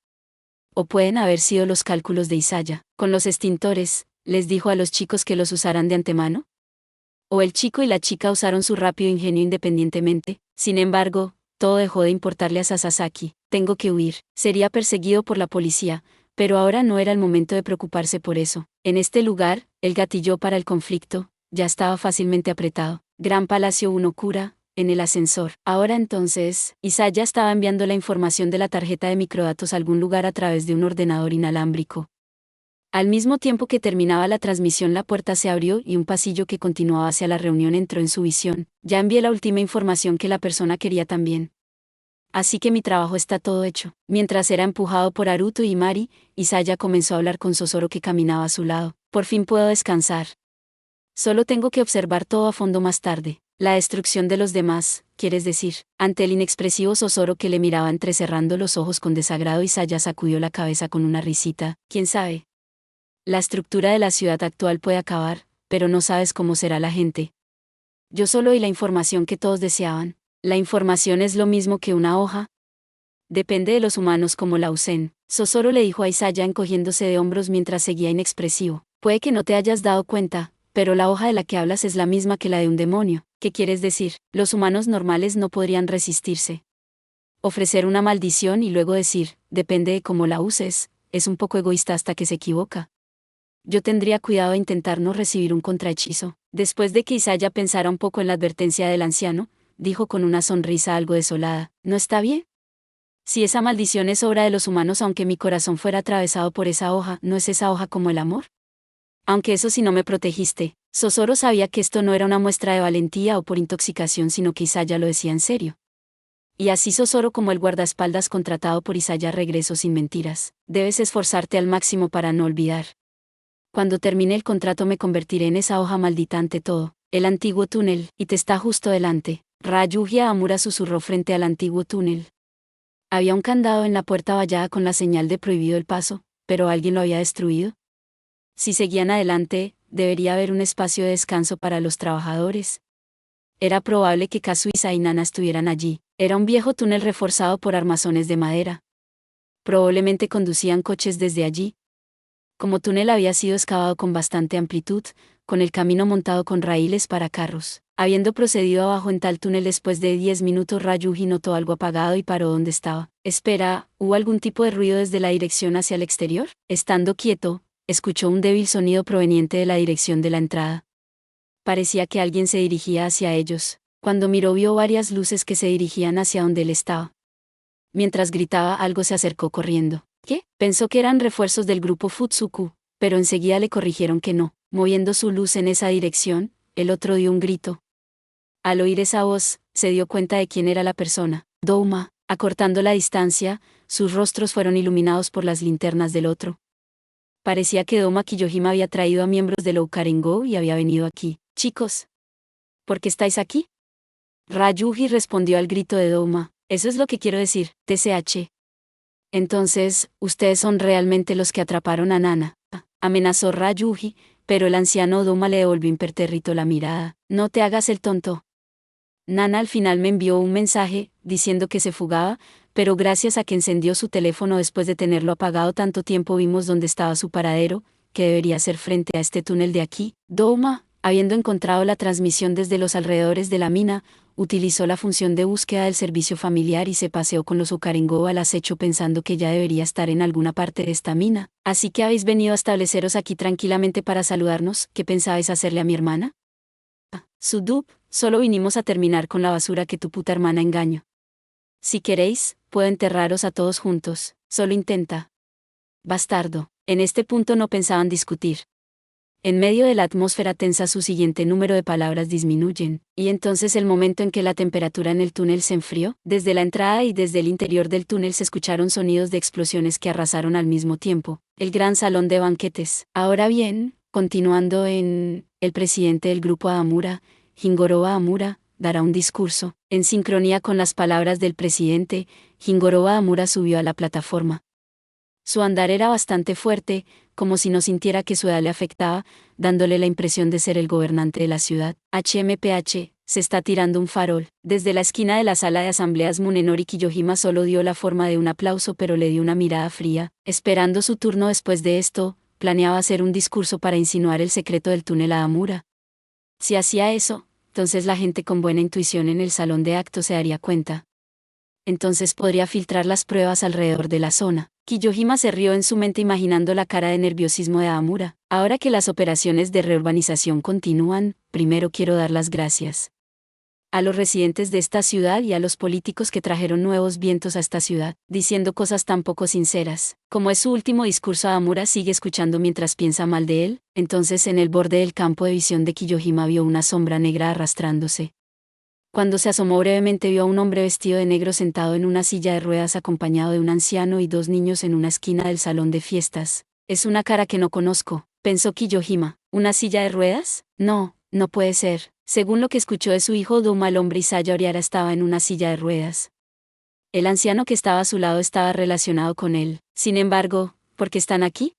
O pueden haber sido los cálculos de Isaya. Con los extintores, ¿les dijo a los chicos que los usaran de antemano? ¿O el chico y la chica usaron su rápido ingenio independientemente? Sin embargo, todo dejó de importarle a Sasasaki. Tengo que huir. Sería perseguido por la policía, pero ahora no era el momento de preocuparse por eso. En este lugar, el gatillo para el conflicto ya estaba fácilmente apretado. Gran Palacio Unokura, en el ascensor. Ahora entonces, Isaya estaba enviando la información de la tarjeta de microdatos a algún lugar a través de un ordenador inalámbrico. Al mismo tiempo que terminaba la transmisión, la puerta se abrió y un pasillo que continuaba hacia la reunión entró en su visión. Ya envié la última información que la persona quería también. Así que mi trabajo está todo hecho. Mientras era empujado por Haruto y Mari, Isaya comenzó a hablar con Sosoro que caminaba a su lado. Por fin puedo descansar. Solo tengo que observar todo a fondo más tarde. La destrucción de los demás, ¿quieres decir? Ante el inexpresivo Sosoro que le miraba entrecerrando los ojos con desagrado, Isaya sacudió la cabeza con una risita. ¿Quién sabe? La estructura de la ciudad actual puede acabar, pero no sabes cómo será la gente. Yo solo oí la información que todos deseaban. ¿La información es lo mismo que una hoja? Depende de los humanos como la usen. Sosoro le dijo a Isaya encogiéndose de hombros mientras seguía inexpresivo. Puede que no te hayas dado cuenta, pero la hoja de la que hablas es la misma que la de un demonio. ¿Qué quieres decir? Los humanos normales no podrían resistirse. Ofrecer una maldición y luego decir, depende de cómo la uses, es un poco egoísta hasta que se equivoca. Yo tendría cuidado de intentar no recibir un contrahechizo. Después de que Isaya pensara un poco en la advertencia del anciano, dijo con una sonrisa algo desolada, ¿no está bien? Si esa maldición es obra de los humanos, aunque mi corazón fuera atravesado por esa hoja, ¿no es esa hoja como el amor? Aunque eso sí no me protegiste. Sosoro sabía que esto no era una muestra de valentía o por intoxicación, sino que Isaya lo decía en serio. Y así Sosoro, como el guardaespaldas contratado por Isaya, regresó sin mentiras. Debes esforzarte al máximo para no olvidar. Cuando termine el contrato me convertiré en esa hoja maldita ante todo. El antiguo túnel, y te está justo delante. Rayuji Amura susurró frente al antiguo túnel. Había un candado en la puerta vallada con la señal de prohibido el paso, pero alguien lo había destruido. Si seguían adelante, debería haber un espacio de descanso para los trabajadores. Era probable que Kazuhisa y Nana estuvieran allí. Era un viejo túnel reforzado por armazones de madera. Probablemente conducían coches desde allí. Como túnel había sido excavado con bastante amplitud, con el camino montado con raíles para carros. Habiendo procedido abajo en tal túnel después de 10 minutos, Ryuji notó algo apagado y paró donde estaba. Espera, ¿hubo algún tipo de ruido desde la dirección hacia el exterior? Estando quieto, escuchó un débil sonido proveniente de la dirección de la entrada. Parecía que alguien se dirigía hacia ellos. Cuando miró vio varias luces que se dirigían hacia donde él estaba. Mientras gritaba, algo se acercó corriendo. ¿Qué? Pensó que eran refuerzos del grupo Futsuku, pero enseguida le corrigieron que no. Moviendo su luz en esa dirección, el otro dio un grito. Al oír esa voz, se dio cuenta de quién era la persona. Douma. Acortando la distancia, sus rostros fueron iluminados por las linternas del otro. Parecía que Douma Kiyohima había traído a miembros del Oukarengo y había venido aquí. Chicos, ¿por qué estáis aquí? Ryuji respondió al grito de Douma. Eso es lo que quiero decir, TCH. Entonces, ustedes son realmente los que atraparon a Nana. Amenazó Ryuji, pero el anciano Douma le devolvió impertérrito la mirada. No te hagas el tonto. Nana al final me envió un mensaje, diciendo que se fugaba, pero gracias a que encendió su teléfono después de tenerlo apagado tanto tiempo vimos dónde estaba su paradero, que debería ser frente a este túnel de aquí. Douma, habiendo encontrado la transmisión desde los alrededores de la mina, utilizó la función de búsqueda del servicio familiar y se paseó con los Oukarengo al acecho pensando que ya debería estar en alguna parte de esta mina. Así que habéis venido a estableceros aquí tranquilamente para saludarnos. ¿Qué pensabais hacerle a mi hermana? Sudub, solo vinimos a terminar con la basura que tu puta hermana engañó. Si queréis, puedo enterraros a todos juntos, solo intenta. Bastardo. En este punto no pensaban discutir. En medio de la atmósfera tensa su siguiente número de palabras disminuyen, y entonces el momento en que la temperatura en el túnel se enfrió, desde la entrada y desde el interior del túnel se escucharon sonidos de explosiones que arrasaron al mismo tiempo el gran salón de banquetes. Ahora bien, continuando el presidente del grupo Aamura, Jingoro Aamura, dará un discurso. En sincronía con las palabras del presidente, Jingoro Aamura subió a la plataforma. Su andar era bastante fuerte, como si no sintiera que su edad le afectaba, dándole la impresión de ser el gobernante de la ciudad. HMPH, se está tirando un farol. Desde la esquina de la sala de asambleas Munenori Kiyohima solo dio la forma de un aplauso pero le dio una mirada fría. Esperando su turno después de esto, planeaba hacer un discurso para insinuar el secreto del túnel a Amura. Si hacía eso, entonces la gente con buena intuición en el salón de actos se daría cuenta. Entonces podría filtrar las pruebas alrededor de la zona. Kiyohima se rió en su mente imaginando la cara de nerviosismo de Aamura. Ahora que las operaciones de reurbanización continúan, primero quiero dar las gracias a los residentes de esta ciudad y a los políticos que trajeron nuevos vientos a esta ciudad, diciendo cosas tan poco sinceras. Como es su último discurso, Aamura sigue escuchando mientras piensa mal de él. Entonces en el borde del campo de visión de Kiyohima vio una sombra negra arrastrándose. Cuando se asomó brevemente vio a un hombre vestido de negro sentado en una silla de ruedas acompañado de un anciano y dos niños en una esquina del salón de fiestas. Es una cara que no conozco, pensó Kiyohima. ¿Una silla de ruedas? No, no puede ser. Según lo que escuchó de su hijo Douma, el hombre Isaya Oriara estaba en una silla de ruedas. El anciano que estaba a su lado estaba relacionado con él. Sin embargo, ¿por qué están aquí?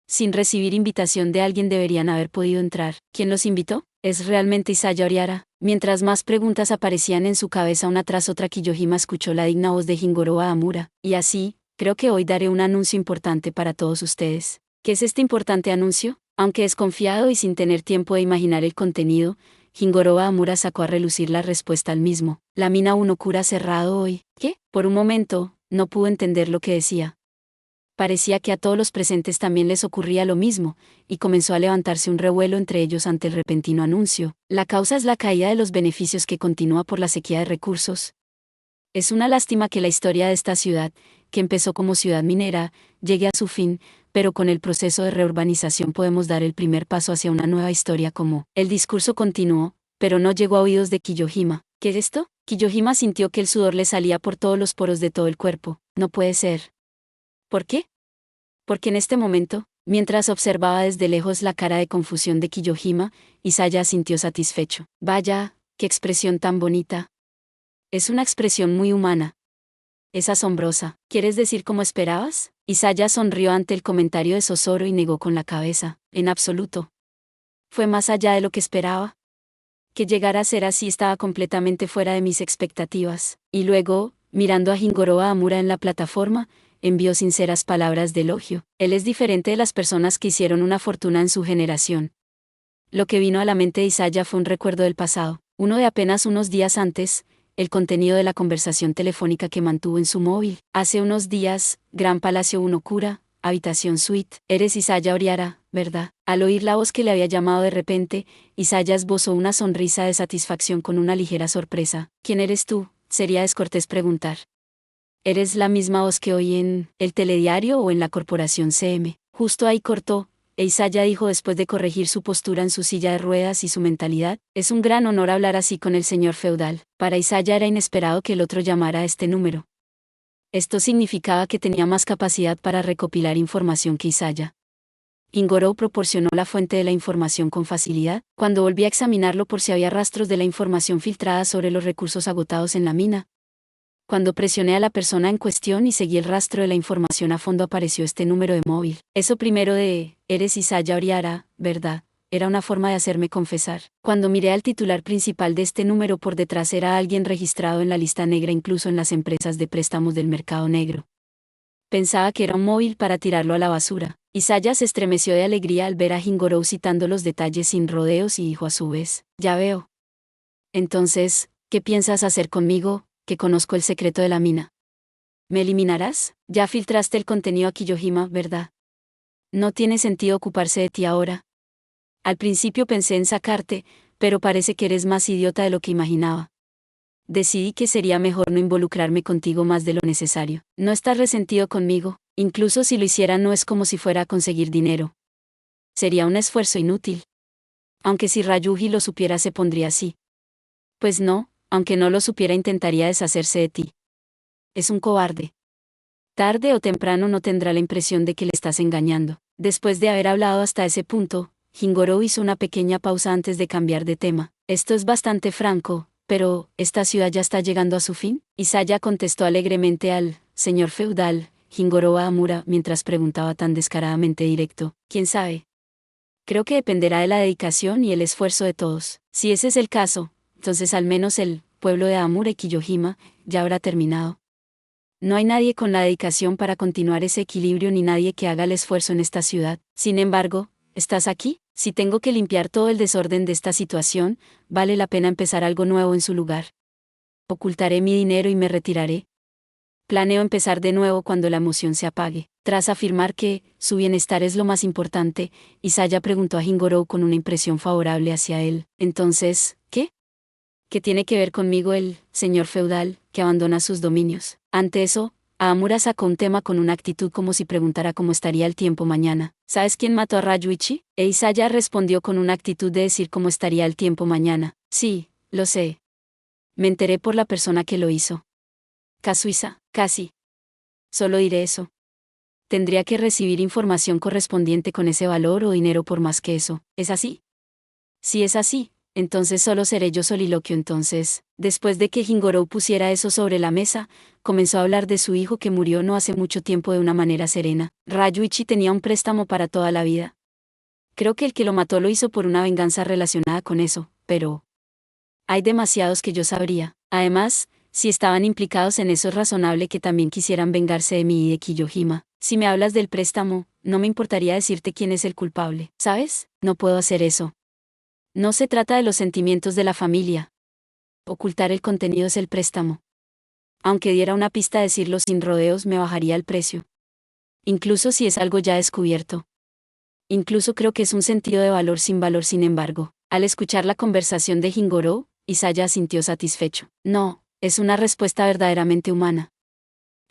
Sin recibir invitación de alguien deberían haber podido entrar. ¿Quién los invitó? ¿Es realmente Isaya Oriara? Mientras más preguntas aparecían en su cabeza una tras otra, Kiyohima escuchó la digna voz de Jingoro Aamura. Y así, creo que hoy daré un anuncio importante para todos ustedes. ¿Qué es este importante anuncio? Aunque desconfiado y sin tener tiempo de imaginar el contenido, Jingoro Aamura sacó a relucir la respuesta al mismo. La mina Unokura cerrado hoy. ¿Qué? Por un momento, no pudo entender lo que decía. Parecía que a todos los presentes también les ocurría lo mismo, y comenzó a levantarse un revuelo entre ellos ante el repentino anuncio. La causa es la caída de los beneficios que continúa por la sequía de recursos. Es una lástima que la historia de esta ciudad, que empezó como ciudad minera, llegue a su fin, pero con el proceso de reurbanización podemos dar el primer paso hacia una nueva historia como. El discurso continuó, pero no llegó a oídos de Kiyohima. ¿Qué es esto? Kiyohima sintió que el sudor le salía por todos los poros de todo el cuerpo. No puede ser. ¿Por qué? Porque en este momento, mientras observaba desde lejos la cara de confusión de Kiyohima, Isaya sintió satisfecho. Vaya, qué expresión tan bonita. Es una expresión muy humana. Es asombrosa. ¿Quieres decir como esperabas? Isaya sonrió ante el comentario de Sosoro y negó con la cabeza. En absoluto. Fue más allá de lo que esperaba. Que llegara a ser así estaba completamente fuera de mis expectativas. Y luego, mirando a Jingoro Amura en la plataforma, envió sinceras palabras de elogio. Él es diferente de las personas que hicieron una fortuna en su generación. Lo que vino a la mente de Isaya fue un recuerdo del pasado, uno de apenas unos días antes, el contenido de la conversación telefónica que mantuvo en su móvil. Hace unos días, Gran Palacio Unokura, habitación suite. Eres Isaya Oriara, ¿verdad? Al oír la voz que le había llamado de repente, Isaya esbozó una sonrisa de satisfacción con una ligera sorpresa. ¿Quién eres tú? Sería descortés preguntar. ¿Eres la misma voz que oí en el telediario o en la corporación CM? Justo ahí cortó. Isaya dijo después de corregir su postura en su silla de ruedas y su mentalidad, es un gran honor hablar así con el señor feudal. Para Isaya era inesperado que el otro llamara a este número. Esto significaba que tenía más capacidad para recopilar información que Isaya. Ingoro proporcionó la fuente de la información con facilidad, cuando volví a examinarlo por si había rastros de la información filtrada sobre los recursos agotados en la mina. Cuando presioné a la persona en cuestión y seguí el rastro de la información a fondo apareció este número de móvil. Eso primero de, eres Isaya Oriara, ¿verdad? Era una forma de hacerme confesar. Cuando miré al titular principal de este número por detrás era alguien registrado en la lista negra incluso en las empresas de préstamos del mercado negro. Pensaba que era un móvil para tirarlo a la basura. Isaya se estremeció de alegría al ver a Jingoro citando los detalles sin rodeos y dijo a su vez, ya veo. Entonces, ¿qué piensas hacer conmigo, que conozco el secreto de la mina? ¿Me eliminarás? Ya filtraste el contenido a Kiyohima, ¿verdad? No tiene sentido ocuparse de ti ahora. Al principio pensé en sacarte, pero parece que eres más idiota de lo que imaginaba. Decidí que sería mejor no involucrarme contigo más de lo necesario. No estás resentido conmigo, incluso si lo hiciera no es como si fuera a conseguir dinero. Sería un esfuerzo inútil. Aunque si Ryuji lo supiera se pondría así. Pues no, aunque no lo supiera intentaría deshacerse de ti. Es un cobarde. Tarde o temprano no tendrá la impresión de que le estás engañando. Después de haber hablado hasta ese punto, Jingoro hizo una pequeña pausa antes de cambiar de tema. Esto es bastante franco, pero, ¿esta ciudad ya está llegando a su fin? Isaya contestó alegremente al señor feudal, Jingoro Amura, mientras preguntaba tan descaradamente directo. ¿Quién sabe? Creo que dependerá de la dedicación y el esfuerzo de todos. Si ese es el caso, entonces al menos el pueblo de Amura y Kiyohima ya habrá terminado. No hay nadie con la dedicación para continuar ese equilibrio ni nadie que haga el esfuerzo en esta ciudad. Sin embargo, ¿estás aquí? Si tengo que limpiar todo el desorden de esta situación, vale la pena empezar algo nuevo en su lugar. Ocultaré mi dinero y me retiraré. Planeo empezar de nuevo cuando la emoción se apague. Tras afirmar que su bienestar es lo más importante, Isaya preguntó a Jingoro con una impresión favorable hacia él. Entonces, ¿qué? ¿Qué tiene que ver conmigo el señor feudal, que abandona sus dominios? Ante eso, Amura sacó un tema con una actitud como si preguntara cómo estaría el tiempo mañana. ¿Sabes quién mató a Ryuichi? Isaya respondió con una actitud de decir cómo estaría el tiempo mañana. Sí, lo sé. Me enteré por la persona que lo hizo. Kazuisa, casi. Solo diré eso. Tendría que recibir información correspondiente con ese valor o dinero por más que eso. ¿Es así? Si es así, entonces solo seré yo soliloquio entonces. Después de que Jingoro pusiera eso sobre la mesa, comenzó a hablar de su hijo que murió no hace mucho tiempo de una manera serena. Ryuichi tenía un préstamo para toda la vida. Creo que el que lo mató lo hizo por una venganza relacionada con eso, pero hay demasiados que yo sabría. Además, si estaban implicados en eso es razonable que también quisieran vengarse de mí y de Kiyohima. Si me hablas del préstamo, no me importaría decirte quién es el culpable. ¿Sabes? No puedo hacer eso. No se trata de los sentimientos de la familia. Ocultar el contenido es el préstamo. Aunque diera una pista a decirlo sin rodeos me bajaría el precio. Incluso si es algo ya descubierto. Incluso creo que es un sentido de valor sin valor sin embargo. Al escuchar la conversación de Jingoro, Isaya sintió satisfecho. No, es una respuesta verdaderamente humana.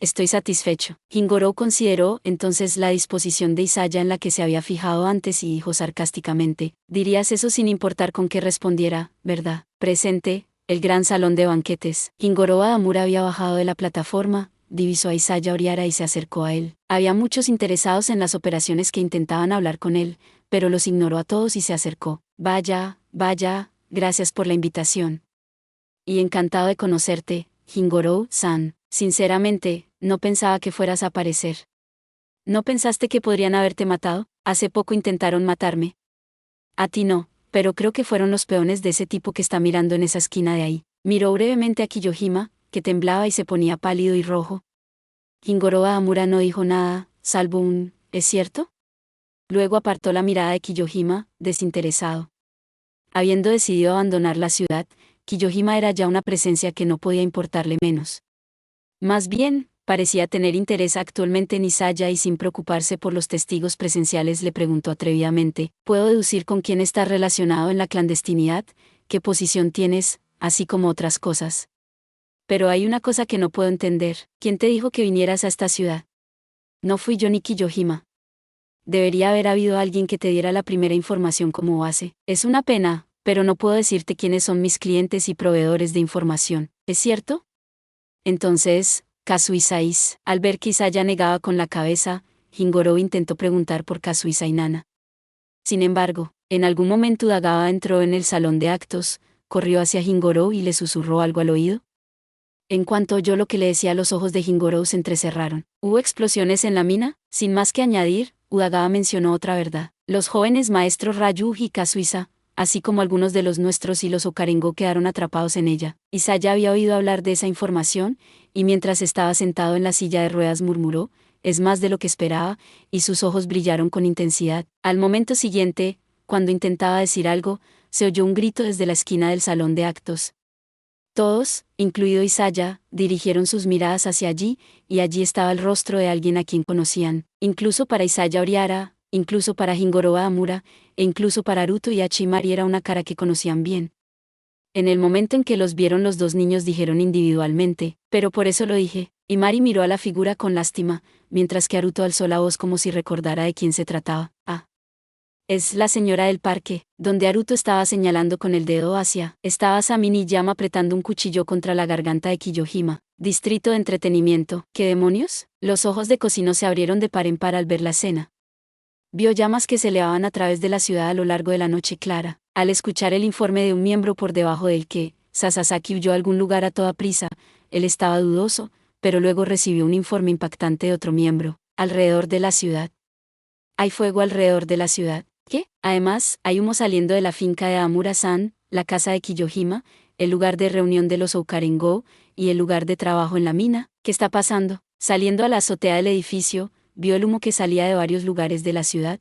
Estoy satisfecho. Jingoro consideró entonces la disposición de Isaya en la que se había fijado antes y dijo sarcásticamente, dirías eso sin importar con qué respondiera, ¿verdad? Presente, el gran salón de banquetes. Jingoro Adamura había bajado de la plataforma, divisó a Isaya Oriara y se acercó a él. Había muchos interesados en las operaciones que intentaban hablar con él, pero los ignoró a todos y se acercó. Vaya, gracias por la invitación. Y encantado de conocerte, Jingoro-san. Sinceramente, no pensaba que fueras a aparecer. ¿No pensaste que podrían haberte matado? Hace poco intentaron matarme. A ti no, pero creo que fueron los peones de ese tipo que está mirando en esa esquina de ahí. Miró brevemente a Kiyohima, que temblaba y se ponía pálido y rojo. Hingoro Aamura no dijo nada, salvo un ¿es cierto? Luego apartó la mirada de Kiyohima, desinteresado. Habiendo decidido abandonar la ciudad, Kiyohima era ya una presencia que no podía importarle menos. Más bien, parecía tener interés actualmente en Isaya y sin preocuparse por los testigos presenciales le preguntó atrevidamente, ¿puedo deducir con quién estás relacionado en la clandestinidad? ¿Qué posición tienes? Así como otras cosas. Pero hay una cosa que no puedo entender, ¿quién te dijo que vinieras a esta ciudad? No fui yo ni Kiyohima. Debería haber habido alguien que te diera la primera información como base. Es una pena, pero no puedo decirte quiénes son mis clientes y proveedores de información, ¿es cierto? Entonces, Kazuisa-is, al ver que Isaya negaba con la cabeza, Hingoro intentó preguntar por Kazuisa y Nana. Sin embargo, en algún momento Udagawa entró en el salón de actos, corrió hacia Hingoro y le susurró algo al oído. En cuanto oyó lo que le decía, los ojos de Hingoro se entrecerraron. ¿Hubo explosiones en la mina? Sin más que añadir, Udagawa mencionó otra verdad. Los jóvenes maestros Ryu y Kazuisa, así como algunos de los nuestros y los Okarengo quedaron atrapados en ella. Isaya había oído hablar de esa información, y mientras estaba sentado en la silla de ruedas murmuró, es más de lo que esperaba, y sus ojos brillaron con intensidad. Al momento siguiente, cuando intentaba decir algo, se oyó un grito desde la esquina del salón de actos. Todos, incluido Isaya, dirigieron sus miradas hacia allí, y allí estaba el rostro de alguien a quien conocían, incluso para Isaya Oriara, incluso para Hingoro Aamura, e incluso para Aruto y Hachimari era una cara que conocían bien. En el momento en que los vieron, los dos niños dijeron individualmente, pero por eso lo dije, y Mari miró a la figura con lástima, mientras que Aruto alzó la voz como si recordara de quién se trataba. Ah. Es la señora del parque, donde Aruto estaba señalando con el dedo hacia. Estaba Samini Yama apretando un cuchillo contra la garganta de Kiyohima. Distrito de entretenimiento. ¿Qué demonios? Los ojos de Cosino se abrieron de par en par al ver la escena. Vio llamas que se elevaban a través de la ciudad a lo largo de la noche clara. Al escuchar el informe de un miembro por debajo del que Sasasaki huyó a algún lugar a toda prisa, él estaba dudoso, pero luego recibió un informe impactante de otro miembro. Alrededor de la ciudad. Hay fuego alrededor de la ciudad. ¿Qué? Además, hay humo saliendo de la finca de Amura-san, la casa de Kiyohima, el lugar de reunión de los Oukarengo, y el lugar de trabajo en la mina. ¿Qué está pasando? Saliendo a la azotea del edificio, vio el humo que salía de varios lugares de la ciudad.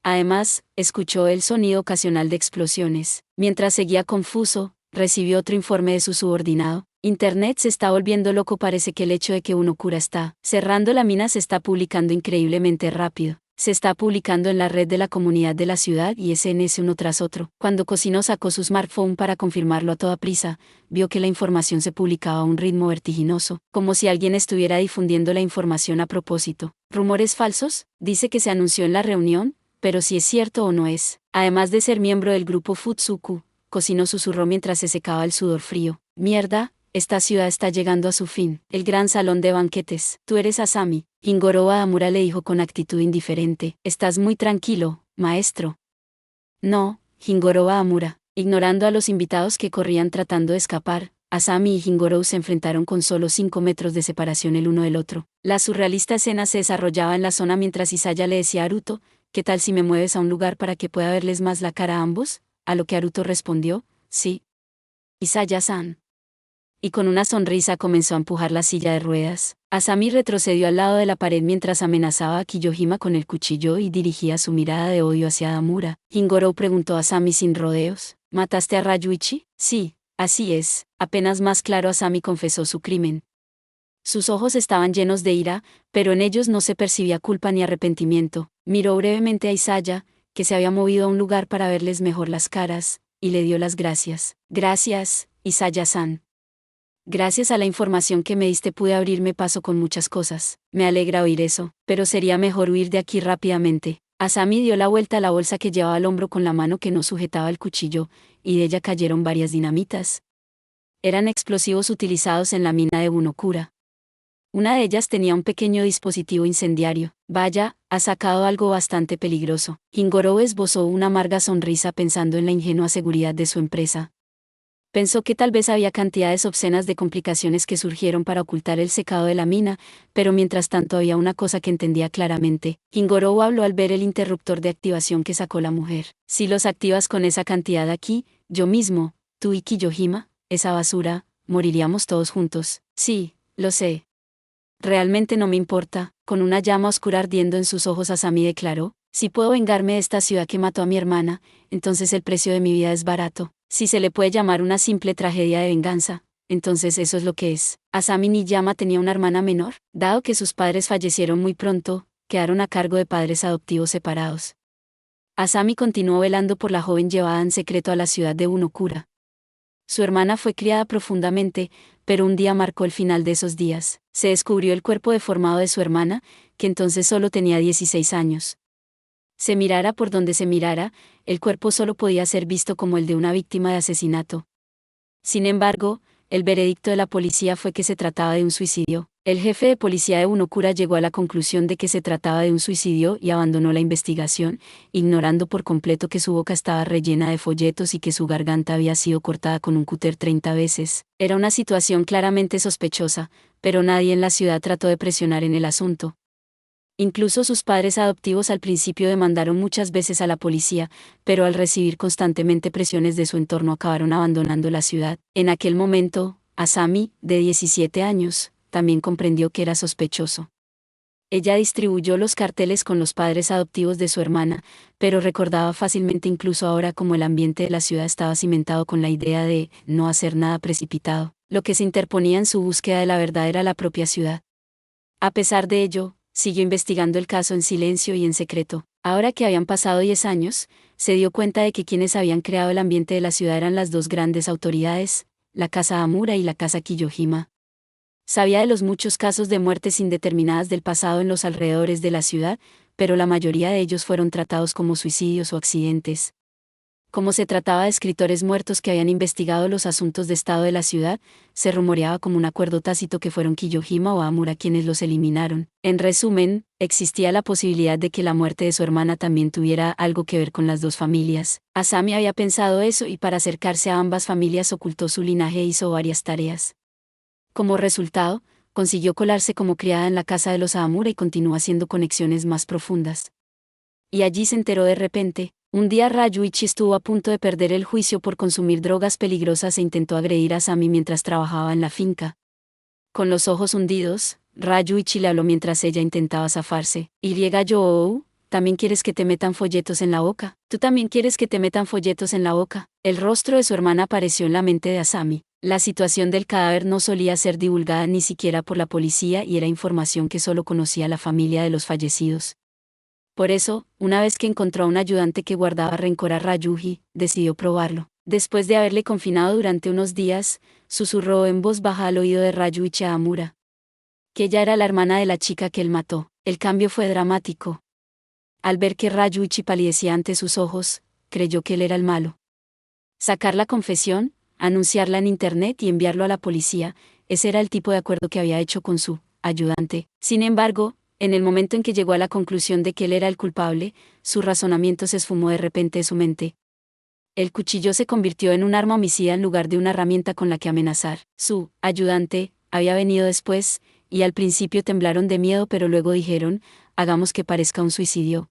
Además, escuchó el sonido ocasional de explosiones. Mientras seguía confuso, recibió otro informe de su subordinado. Internet se está volviendo loco. Parece que el hecho de que Unokura está cerrando la mina se está publicando increíblemente rápido. Se está publicando en la red de la comunidad de la ciudad y SNS uno tras otro. Cuando Cosino sacó su smartphone para confirmarlo a toda prisa, vio que la información se publicaba a un ritmo vertiginoso, como si alguien estuviera difundiendo la información a propósito. ¿Rumores falsos? Dice que se anunció en la reunión, pero si es cierto o no es. Además de ser miembro del grupo Futsuku, Cosino susurró mientras se secaba el sudor frío. Mierda, esta ciudad está llegando a su fin. El gran salón de banquetes. Tú eres Asami. Hingoro Aamura le dijo con actitud indiferente. Estás muy tranquilo, maestro. No, Hingoro Aamura. Ignorando a los invitados que corrían tratando de escapar, Asami y Hingoro se enfrentaron con solo 5 metros de separación el uno del otro. La surrealista escena se desarrollaba en la zona mientras Isaya le decía a Aruto, ¿qué tal si me mueves a un lugar para que pueda verles más la cara a ambos? A lo que Aruto respondió, sí. Isaya-san. Y con una sonrisa comenzó a empujar la silla de ruedas. Asami retrocedió al lado de la pared mientras amenazaba a Kiyohima con el cuchillo y dirigía su mirada de odio hacia Amura. Hingoro preguntó a Asami sin rodeos, ¿mataste a Ryuichi? Sí, así es. Apenas más claro Asami confesó su crimen. Sus ojos estaban llenos de ira, pero en ellos no se percibía culpa ni arrepentimiento. Miró brevemente a Isaya, que se había movido a un lugar para verles mejor las caras, y le dio las gracias. Gracias, Isaya-san. Gracias a la información que me diste pude abrirme paso con muchas cosas. Me alegra oír eso, pero sería mejor huir de aquí rápidamente. Asami dio la vuelta a la bolsa que llevaba al hombro con la mano que no sujetaba el cuchillo, y de ella cayeron varias dinamitas. Eran explosivos utilizados en la mina de Bunokura. Una de ellas tenía un pequeño dispositivo incendiario. Vaya, ha sacado algo bastante peligroso. Hingoro esbozó una amarga sonrisa pensando en la ingenua seguridad de su empresa. Pensó que tal vez había cantidades obscenas de complicaciones que surgieron para ocultar el secado de la mina, pero mientras tanto había una cosa que entendía claramente. Hingorow habló al ver el interruptor de activación que sacó la mujer. Si los activas con esa cantidad aquí, yo mismo, tú y Kiyohima, esa basura, moriríamos todos juntos. Sí, lo sé. Realmente no me importa, con una llama oscura ardiendo en sus ojos Asami declaró, si puedo vengarme de esta ciudad que mató a mi hermana, entonces el precio de mi vida es barato. Si se le puede llamar una simple tragedia de venganza, entonces eso es lo que es. Asami Nijama tenía una hermana menor, dado que sus padres fallecieron muy pronto, quedaron a cargo de padres adoptivos separados. Asami continuó velando por la joven llevada en secreto a la ciudad de Unokura. Su hermana fue criada profundamente, pero un día marcó el final de esos días. Se descubrió el cuerpo deformado de su hermana, que entonces solo tenía 16 años. Se mirara por donde se mirara, el cuerpo solo podía ser visto como el de una víctima de asesinato. Sin embargo, el veredicto de la policía fue que se trataba de un suicidio. El jefe de policía de Unokura llegó a la conclusión de que se trataba de un suicidio y abandonó la investigación, ignorando por completo que su boca estaba rellena de folletos y que su garganta había sido cortada con un cúter 30 veces. Era una situación claramente sospechosa, pero nadie en la ciudad trató de presionar en el asunto. Incluso sus padres adoptivos al principio demandaron muchas veces a la policía, pero al recibir constantemente presiones de su entorno acabaron abandonando la ciudad. En aquel momento, Asami, de 17 años, también comprendió que era sospechoso. Ella distribuyó los carteles con los padres adoptivos de su hermana, pero recordaba fácilmente incluso ahora cómo el ambiente de la ciudad estaba cimentado con la idea de no hacer nada precipitado. Lo que se interponía en su búsqueda de la verdad era la propia ciudad. A pesar de ello, siguió investigando el caso en silencio y en secreto. Ahora que habían pasado 10 años, se dio cuenta de que quienes habían creado el ambiente de la ciudad eran las dos grandes autoridades, la casa Amura y la casa Kiyohima. Sabía de los muchos casos de muertes indeterminadas del pasado en los alrededores de la ciudad, pero la mayoría de ellos fueron tratados como suicidios o accidentes. Como se trataba de escritores muertos que habían investigado los asuntos de estado de la ciudad, se rumoreaba como un acuerdo tácito que fueron Kiyohima o Amura quienes los eliminaron. En resumen, existía la posibilidad de que la muerte de su hermana también tuviera algo que ver con las dos familias. Asami había pensado eso y para acercarse a ambas familias ocultó su linaje e hizo varias tareas. Como resultado, consiguió colarse como criada en la casa de los Amura y continuó haciendo conexiones más profundas. Y allí se enteró de repente. Un día Ryuichi estuvo a punto de perder el juicio por consumir drogas peligrosas e intentó agredir a Asami mientras trabajaba en la finca. Con los ojos hundidos, Ryuichi le habló mientras ella intentaba zafarse. Yo, ¿también quieres que te metan folletos en la boca? ¿Tú también quieres que te metan folletos en la boca? El rostro de su hermana apareció en la mente de Asami. La situación del cadáver no solía ser divulgada ni siquiera por la policía y era información que solo conocía la familia de los fallecidos. Por eso, una vez que encontró a un ayudante que guardaba rencor a Ryuji, decidió probarlo. Después de haberle confinado durante unos días, susurró en voz baja al oído de Ryuichi a Amura que ella era la hermana de la chica que él mató. El cambio fue dramático. Al ver que Ryuichi palidecía ante sus ojos, creyó que él era el malo. Sacar la confesión, anunciarla en internet y enviarlo a la policía, ese era el tipo de acuerdo que había hecho con su ayudante. Sin embargo, en el momento en que llegó a la conclusión de que él era el culpable, su razonamiento se esfumó de repente de su mente. El cuchillo se convirtió en un arma homicida en lugar de una herramienta con la que amenazar. Su ayudante había venido después, y al principio temblaron de miedo, pero luego dijeron, hagamos que parezca un suicidio.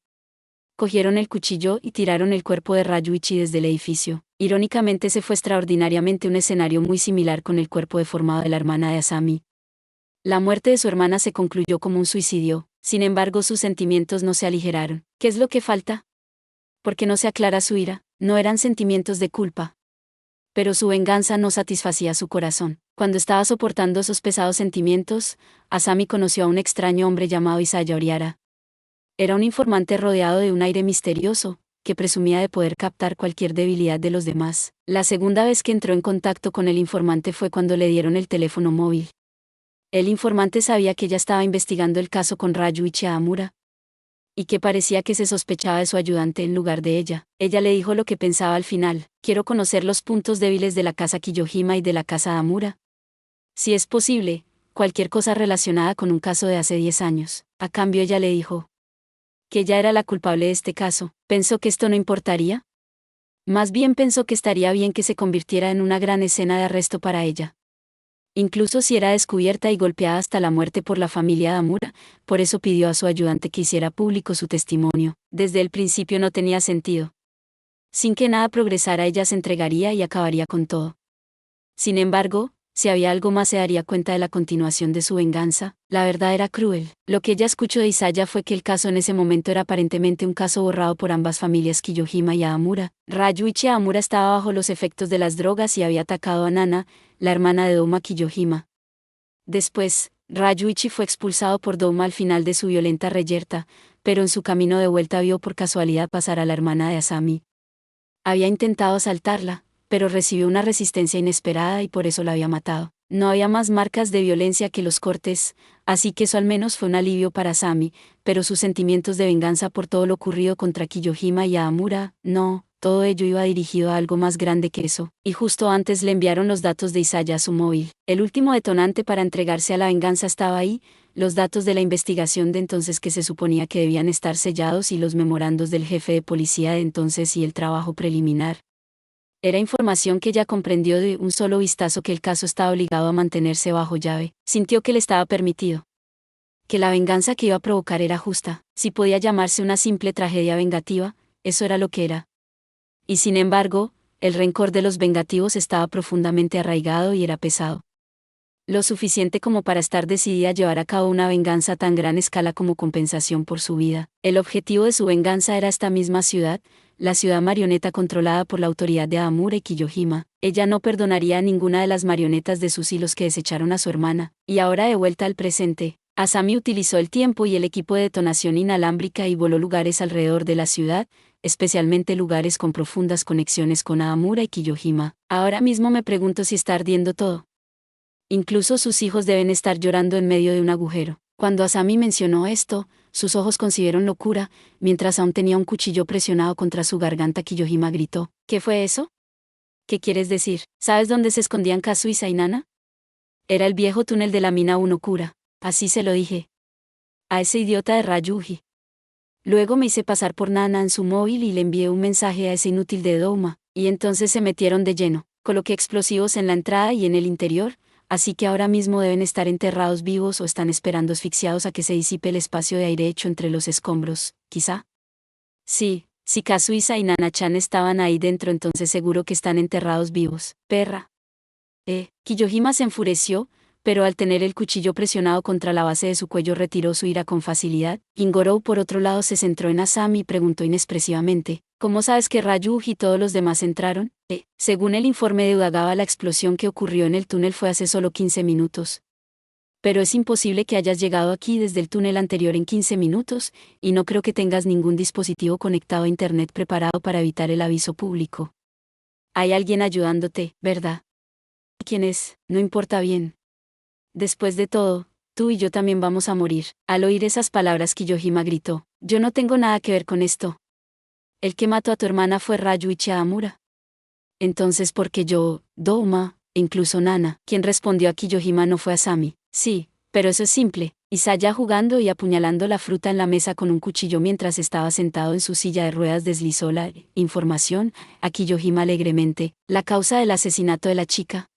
Cogieron el cuchillo y tiraron el cuerpo de Ryuichi desde el edificio. Irónicamente ese fue extraordinariamente un escenario muy similar con el cuerpo deformado de la hermana de Asami. La muerte de su hermana se concluyó como un suicidio, sin embargo sus sentimientos no se aligeraron. ¿Qué es lo que falta? Porque no se aclara su ira, no eran sentimientos de culpa. Pero su venganza no satisfacía su corazón. Cuando estaba soportando esos pesados sentimientos, Asami conoció a un extraño hombre llamado Isaya Oriara. Era un informante rodeado de un aire misterioso, que presumía de poder captar cualquier debilidad de los demás. La segunda vez que entró en contacto con el informante fue cuando le dieron el teléfono móvil. El informante sabía que ella estaba investigando el caso con Ryuichi Amura, y que parecía que se sospechaba de su ayudante en lugar de ella. Ella le dijo lo que pensaba al final: quiero conocer los puntos débiles de la casa Kiyohima y de la casa Amura. Si es posible, cualquier cosa relacionada con un caso de hace 10 años. A cambio ella le dijo que ella era la culpable de este caso. ¿Pensó que esto no importaría? Más bien pensó que estaría bien que se convirtiera en una gran escena de arresto para ella. Incluso si era descubierta y golpeada hasta la muerte por la familia de Amura, por eso pidió a su ayudante que hiciera público su testimonio. Desde el principio no tenía sentido. Sin que nada progresara, ella se entregaría y acabaría con todo. Sin embargo, si había algo más, se daría cuenta de la continuación de su venganza. La verdad era cruel. Lo que ella escuchó de Isaya fue que el caso en ese momento era aparentemente un caso borrado por ambas familias, Kiyohima y Aamura. Ryuichi Aamura estaba bajo los efectos de las drogas y había atacado a Nana, la hermana de Douma Kiyohima. Después, Ryuichi fue expulsado por Douma al final de su violenta reyerta, pero en su camino de vuelta vio por casualidad pasar a la hermana de Asami. Había intentado asaltarla, pero recibió una resistencia inesperada y por eso la había matado. No había más marcas de violencia que los cortes, así que eso al menos fue un alivio para Asami, pero sus sentimientos de venganza por todo lo ocurrido contra Kiyohima y Aamura, no, todo ello iba dirigido a algo más grande que eso, y justo antes le enviaron los datos de Isaya a su móvil. El último detonante para entregarse a la venganza estaba ahí, los datos de la investigación de entonces que se suponía que debían estar sellados y los memorandos del jefe de policía de entonces y el trabajo preliminar. Era información que ella comprendió de un solo vistazo, que el caso estaba obligado a mantenerse bajo llave. Sintió que le estaba permitido. Que la venganza que iba a provocar era justa. Si podía llamarse una simple tragedia vengativa, eso era lo que era. Y sin embargo, el rencor de los vengativos estaba profundamente arraigado y era pesado. Lo suficiente como para estar decidida a llevar a cabo una venganza a tan gran escala como compensación por su vida. El objetivo de su venganza era esta misma ciudad, la ciudad marioneta controlada por la autoridad de Aamura y Kiyohima. Ella no perdonaría a ninguna de las marionetas de sus hilos que desecharon a su hermana. Y ahora, de vuelta al presente, Asami utilizó el tiempo y el equipo de detonación inalámbrica y voló lugares alrededor de la ciudad, especialmente lugares con profundas conexiones con Aamura y Kiyohima. Ahora mismo me pregunto si está ardiendo todo. Incluso sus hijos deben estar llorando en medio de un agujero. Cuando Asami mencionó esto, sus ojos concibieron locura, mientras aún tenía un cuchillo presionado contra su garganta. Kiyohima gritó: ¿Qué fue eso? ¿Qué quieres decir? ¿Sabes dónde se escondían Kazuhisa y Nana? Era el viejo túnel de la mina Unokura. Así se lo dije. A ese idiota de Ryuji. Luego me hice pasar por Nana en su móvil y le envié un mensaje a ese inútil de Douma, y entonces se metieron de lleno. Coloqué explosivos en la entrada y en el interior, así que ahora mismo deben estar enterrados vivos o están esperando asfixiados a que se disipe el espacio de aire hecho entre los escombros, quizá. Sí, si Kazuhisa y Nana-chan estaban ahí dentro, entonces seguro que están enterrados vivos. Perra. Kiyohima se enfureció, pero al tener el cuchillo presionado contra la base de su cuello retiró su ira con facilidad. Gingorou por otro lado se centró en Asami y preguntó inexpresivamente: ¿Cómo sabes que Ryuji y todos los demás entraron? Según el informe de Udagawa, la explosión que ocurrió en el túnel fue hace solo 15 minutos. Pero es imposible que hayas llegado aquí desde el túnel anterior en 15 minutos, y no creo que tengas ningún dispositivo conectado a internet preparado para evitar el aviso público. Hay alguien ayudándote, ¿verdad? ¿Quién es? No importa bien. Después de todo, tú y yo también vamos a morir. Al oír esas palabras, Kiyohima gritó: Yo no tengo nada que ver con esto. El que mató a tu hermana fue Ryuichi Aamura. Entonces, ¿por qué yo, Douma, e incluso Nana? Quien respondió a Kiyohima no fue Asami. Sí, pero eso es simple. Isaya, jugando y apuñalando la fruta en la mesa con un cuchillo mientras estaba sentado en su silla de ruedas, deslizó la información a Kiyohima alegremente. La causa del asesinato de la chica.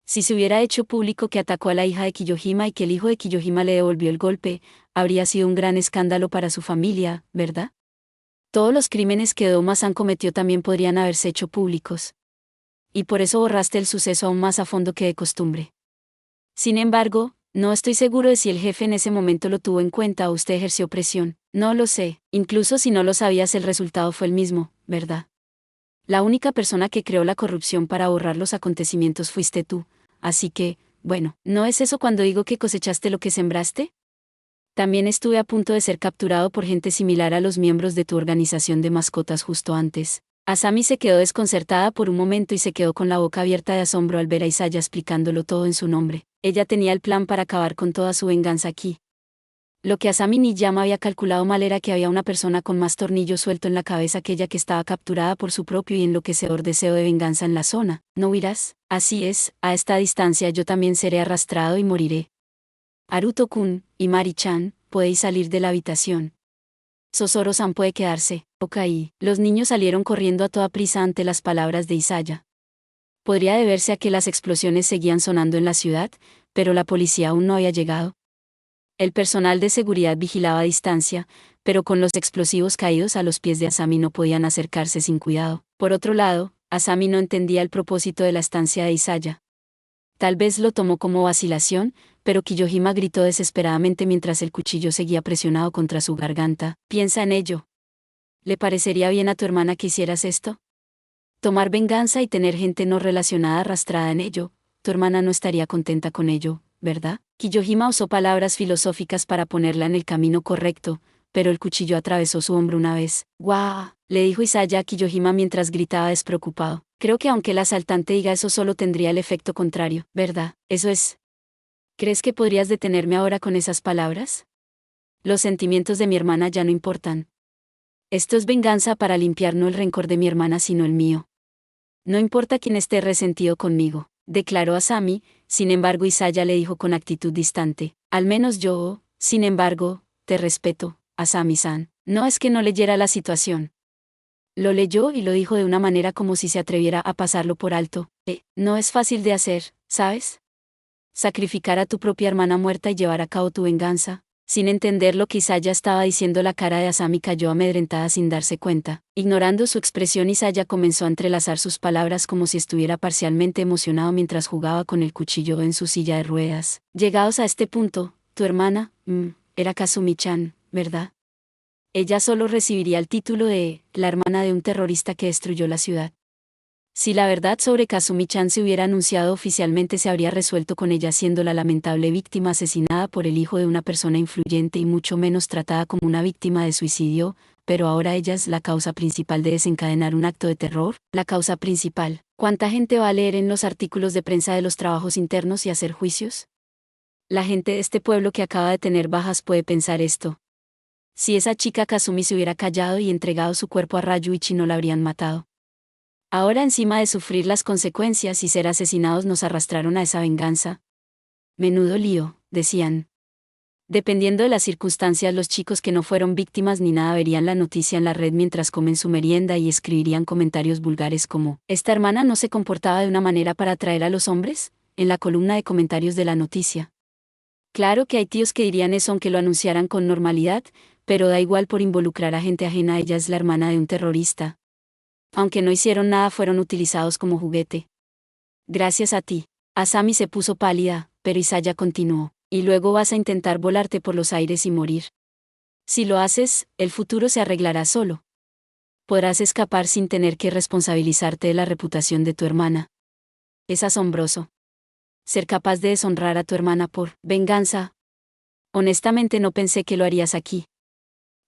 Si se hubiera hecho público que atacó a la hija de Kiyohima y que el hijo de Kiyohima le devolvió el golpe, habría sido un gran escándalo para su familia, ¿verdad? Todos los crímenes que Douma-san cometió también podrían haberse hecho públicos. Y por eso borraste el suceso aún más a fondo que de costumbre. Sin embargo, no estoy seguro de si el jefe en ese momento lo tuvo en cuenta o usted ejerció presión. No lo sé. Incluso si no lo sabías, el resultado fue el mismo, ¿verdad? La única persona que creó la corrupción para borrar los acontecimientos fuiste tú. Así que, bueno, ¿no es eso cuando digo que cosechaste lo que sembraste? También estuve a punto de ser capturado por gente similar a los miembros de tu organización de mascotas justo antes. Asami se quedó desconcertada por un momento y se quedó con la boca abierta de asombro al ver a Isaya explicándolo todo en su nombre. Ella tenía el plan para acabar con toda su venganza aquí. Lo que Asami Nijama había calculado mal era que había una persona con más tornillo suelto en la cabeza que ella, que estaba capturada por su propio y enloquecedor deseo de venganza en la zona. ¿No huirás? Así es, a esta distancia yo también seré arrastrado y moriré. Haruto-kun y Mari-chan, podéis salir de la habitación. Sosoro-san puede quedarse. Ok. Los niños salieron corriendo a toda prisa ante las palabras de Isaya. Podría deberse a que las explosiones seguían sonando en la ciudad, pero la policía aún no había llegado. El personal de seguridad vigilaba a distancia, pero con los explosivos caídos a los pies de Asami no podían acercarse sin cuidado. Por otro lado, Asami no entendía el propósito de la estancia de Isaya. Tal vez lo tomó como vacilación, pero Kiyohima gritó desesperadamente mientras el cuchillo seguía presionado contra su garganta. Piensa en ello. ¿Le parecería bien a tu hermana que hicieras esto? Tomar venganza y tener gente no relacionada arrastrada en ello. Tu hermana no estaría contenta con ello, ¿verdad? Kiyohima usó palabras filosóficas para ponerla en el camino correcto, pero el cuchillo atravesó su hombro una vez. ¡Guau! Le dijo Isaya a Kiyohima mientras gritaba despreocupado. Creo que aunque el asaltante diga eso solo tendría el efecto contrario, ¿verdad? Eso es. ¿Crees que podrías detenerme ahora con esas palabras? Los sentimientos de mi hermana ya no importan. Esto es venganza para limpiar no el rencor de mi hermana sino el mío. No importa quién esté resentido conmigo, declaró Asami. Sin embargo Isaya le dijo con actitud distante. Al menos yo, sin embargo, te respeto, Asami-san. No es que no leyera la situación. Lo leyó y lo dijo de una manera como si se atreviera a pasarlo por alto. No es fácil de hacer, ¿sabes? Sacrificar a tu propia hermana muerta y llevar a cabo tu venganza. Sin entender lo que Isaya estaba diciendo, la cara de Asami cayó amedrentada sin darse cuenta. Ignorando su expresión, Isaya comenzó a entrelazar sus palabras como si estuviera parcialmente emocionado mientras jugaba con el cuchillo en su silla de ruedas. Llegados a este punto, tu hermana, era Kazumi-chan, ¿verdad? Ella solo recibiría el título de la hermana de un terrorista que destruyó la ciudad. Si la verdad sobre Kazumi-chan se hubiera anunciado oficialmente, se habría resuelto con ella siendo la lamentable víctima asesinada por el hijo de una persona influyente y mucho menos tratada como una víctima de suicidio, pero ahora ella es la causa principal de desencadenar un acto de terror. La causa principal. ¿Cuánta gente va a leer en los artículos de prensa de los trabajos internos y hacer juicios? La gente de este pueblo que acaba de tener bajas puede pensar esto. Si esa chica Kazumi se hubiera callado y entregado su cuerpo a Ryuichi, no la habrían matado. Ahora, encima de sufrir las consecuencias y ser asesinados, nos arrastraron a esa venganza. Menudo lío, decían. Dependiendo de las circunstancias, los chicos que no fueron víctimas ni nada verían la noticia en la red mientras comen su merienda y escribirían comentarios vulgares como: ¿esta hermana no se comportaba de una manera para atraer a los hombres?, en la columna de comentarios de la noticia. Claro que hay tíos que dirían eso aunque lo anunciaran con normalidad, pero da igual por involucrar a gente ajena. Ella es la hermana de un terrorista. Aunque no hicieron nada, fueron utilizados como juguete. Gracias a ti. Asami se puso pálida, pero Isaya continuó. Y luego vas a intentar volarte por los aires y morir. Si lo haces, el futuro se arreglará solo. Podrás escapar sin tener que responsabilizarte de la reputación de tu hermana. Es asombroso. Ser capaz de deshonrar a tu hermana por venganza. Honestamente no pensé que lo harías aquí.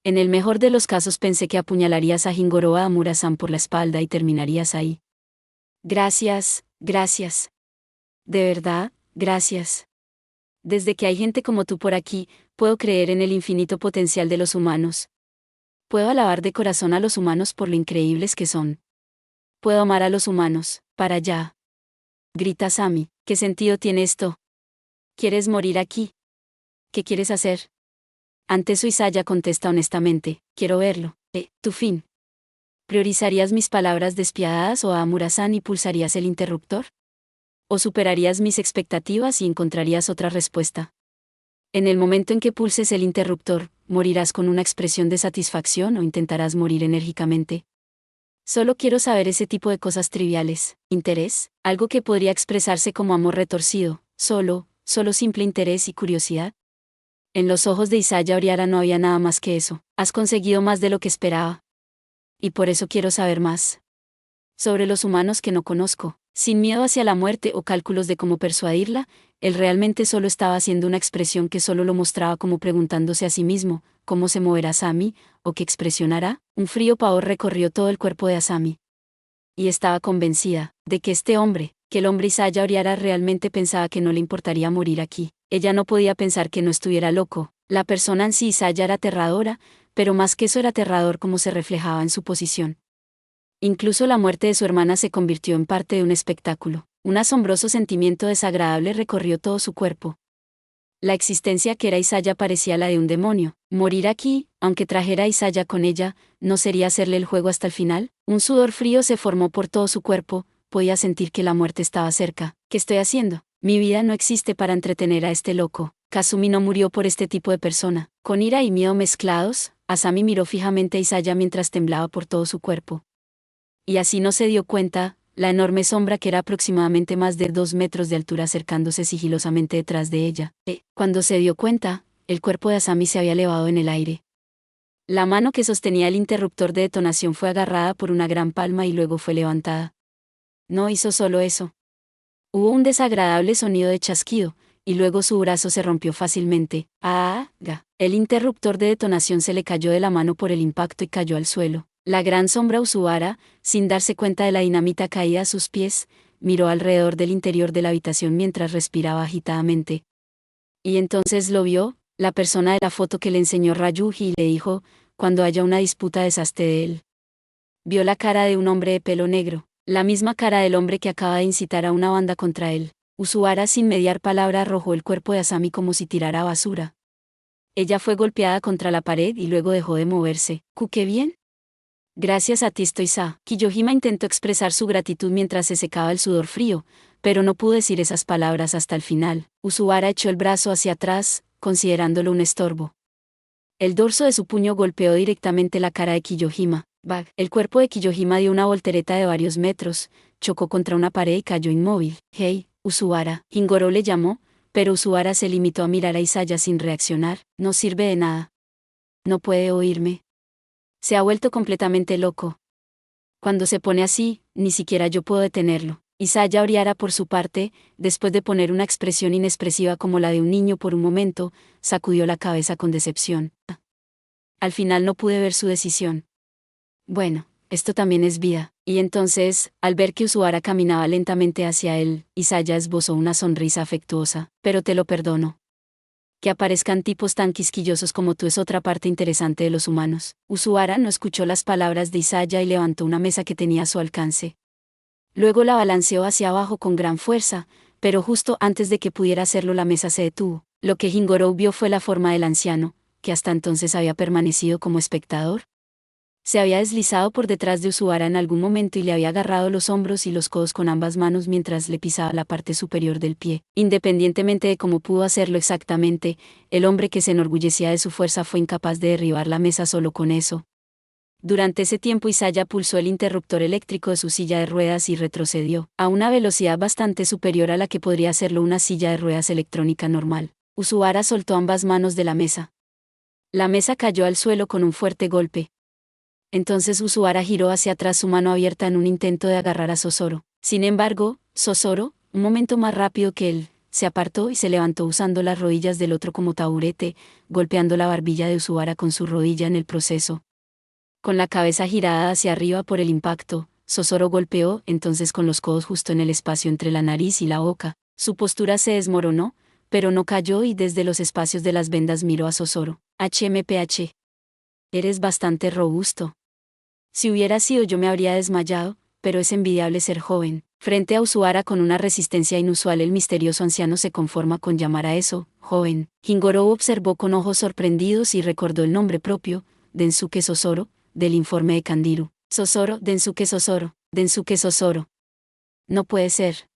En el mejor de los casos pensé que apuñalarías a Jingoro Amura-san por la espalda y terminarías ahí. Gracias, gracias. De verdad, gracias. Desde que hay gente como tú por aquí, puedo creer en el infinito potencial de los humanos. Puedo alabar de corazón a los humanos por lo increíbles que son. Puedo amar a los humanos, para allá. Grita Asami. ¿Qué sentido tiene esto? ¿Quieres morir aquí? ¿Qué quieres hacer? Ante eso Isaya contesta honestamente: quiero verlo. Tu fin. ¿Priorizarías mis palabras despiadadas o a Amura-san y pulsarías el interruptor? ¿O superarías mis expectativas y encontrarías otra respuesta? En el momento en que pulses el interruptor, ¿morirás con una expresión de satisfacción o intentarás morir enérgicamente? Solo quiero saber ese tipo de cosas triviales. ¿Interés? Algo que podría expresarse como amor retorcido. Solo simple interés y curiosidad. En los ojos de Isaya Oriara no había nada más que eso. Has conseguido más de lo que esperaba. Y por eso quiero saber más. Sobre los humanos que no conozco. Sin miedo hacia la muerte o cálculos de cómo persuadirla, él realmente solo estaba haciendo una expresión que solo lo mostraba como preguntándose a sí mismo: ¿cómo se moverá Asami? ¿O qué expresión hará? Un frío pavor recorrió todo el cuerpo de Asami. Y estaba convencida de que que el hombre Isaya Oriara realmente pensaba que no le importaría morir aquí. Ella no podía pensar que no estuviera loco. La persona en sí Isaya era aterradora, pero más que eso era aterrador como se reflejaba en su posición. Incluso la muerte de su hermana se convirtió en parte de un espectáculo. Un asombroso sentimiento desagradable recorrió todo su cuerpo. La existencia que era Isaya parecía la de un demonio. Morir aquí, aunque trajera a Isaya con ella, ¿no sería hacerle el juego hasta el final? Un sudor frío se formó por todo su cuerpo, podía sentir que la muerte estaba cerca. ¿Qué estoy haciendo? Mi vida no existe para entretener a este loco. Kazumi no murió por este tipo de persona. Con ira y miedo mezclados, Asami miró fijamente a Isaya mientras temblaba por todo su cuerpo. Y así no se dio cuenta, la enorme sombra que era aproximadamente más de 2 metros de altura acercándose sigilosamente detrás de ella. Cuando se dio cuenta, el cuerpo de Asami se había elevado en el aire. La mano que sostenía el interruptor de detonación fue agarrada por una gran palma y luego fue levantada. No hizo solo eso. Hubo un desagradable sonido de chasquido, y luego su brazo se rompió fácilmente. El interruptor de detonación se le cayó de la mano por el impacto y cayó al suelo. La gran sombra Usuara, sin darse cuenta de la dinamita caída a sus pies, miró alrededor del interior de la habitación mientras respiraba agitadamente. Y entonces lo vio, la persona de la foto que le enseñó Ryuji y le dijo, cuando haya una disputa deshazte de él. Vio la cara de un hombre de pelo negro, la misma cara del hombre que acaba de incitar a una banda contra él. Usuara sin mediar palabra arrojó el cuerpo de Asami como si tirara basura. Ella fue golpeada contra la pared y luego dejó de moverse. ¿Qué bien? Gracias a ti estoy sa. Kiyohima intentó expresar su gratitud mientras se secaba el sudor frío, pero no pudo decir esas palabras hasta el final. Usuara echó el brazo hacia atrás, considerándolo un estorbo. El dorso de su puño golpeó directamente la cara de Kiyohima. El cuerpo de Kiyohima dio una voltereta de varios metros, chocó contra una pared y cayó inmóvil. Hey, Usuara, Hingoro le llamó, pero Usuara se limitó a mirar a Isaya sin reaccionar. No sirve de nada. No puede oírme. Se ha vuelto completamente loco. Cuando se pone así, ni siquiera yo puedo detenerlo. Isaya Oriara por su parte, después de poner una expresión inexpresiva como la de un niño por un momento, sacudió la cabeza con decepción. Al final no pude ver su decisión. Bueno, esto también es vida. Y entonces, al ver que Usuara caminaba lentamente hacia él, Isaya esbozó una sonrisa afectuosa. Pero te lo perdono. Que aparezcan tipos tan quisquillosos como tú es otra parte interesante de los humanos. Usuara no escuchó las palabras de Isaya y levantó una mesa que tenía a su alcance. Luego la balanceó hacia abajo con gran fuerza, pero justo antes de que pudiera hacerlo la mesa se detuvo. Lo que Hingoro vio fue la forma del anciano, que hasta entonces había permanecido como espectador. Se había deslizado por detrás de Usuara en algún momento y le había agarrado los hombros y los codos con ambas manos mientras le pisaba la parte superior del pie. Independientemente de cómo pudo hacerlo exactamente, el hombre que se enorgullecía de su fuerza fue incapaz de derribar la mesa solo con eso. Durante ese tiempo Isaya pulsó el interruptor eléctrico de su silla de ruedas y retrocedió, a una velocidad bastante superior a la que podría hacerlo una silla de ruedas electrónica normal. Usuara soltó ambas manos de la mesa. La mesa cayó al suelo con un fuerte golpe. Entonces Usuara giró hacia atrás su mano abierta en un intento de agarrar a Sosoro. Sin embargo, Sosoro, un momento más rápido que él, se apartó y se levantó usando las rodillas del otro como taburete, golpeando la barbilla de Usuara con su rodilla en el proceso. Con la cabeza girada hacia arriba por el impacto, Sosoro golpeó entonces con los codos justo en el espacio entre la nariz y la boca. Su postura se desmoronó, pero no cayó y desde los espacios de las vendas miró a Sosoro. HMPH. Eres bastante robusto. Si hubiera sido yo me habría desmayado, pero es envidiable ser joven. Frente a Usuara con una resistencia inusual el misterioso anciano se conforma con llamar a eso, joven. Hingoro observó con ojos sorprendidos y recordó el nombre propio, Densuke Sosoro, del informe de Kandiru. Sosoro, Densuke Sosoro, Densuke Sosoro. No puede ser.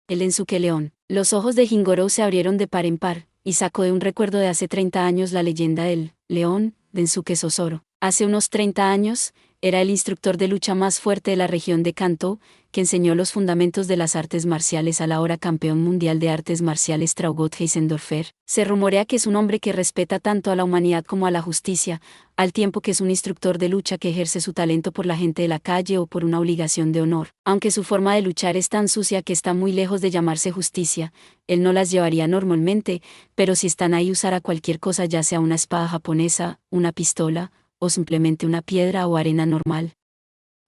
El Densuke León. Los ojos de Hingoro se abrieron de par en par, y sacó de un recuerdo de hace 30 años la leyenda del León, Densuke Sosoro. Hace unos 30 años, era el instructor de lucha más fuerte de la región de Kanto, que enseñó los fundamentos de las artes marciales al ahora campeón mundial de artes marciales Traugott Heisendorfer. Se rumorea que es un hombre que respeta tanto a la humanidad como a la justicia, al tiempo que es un instructor de lucha que ejerce su talento por la gente de la calle o por una obligación de honor. Aunque su forma de luchar es tan sucia que está muy lejos de llamarse justicia, él no las llevaría normalmente, pero si están ahí usará cualquier cosa, ya sea una espada japonesa, una pistola, o simplemente una piedra o arena normal.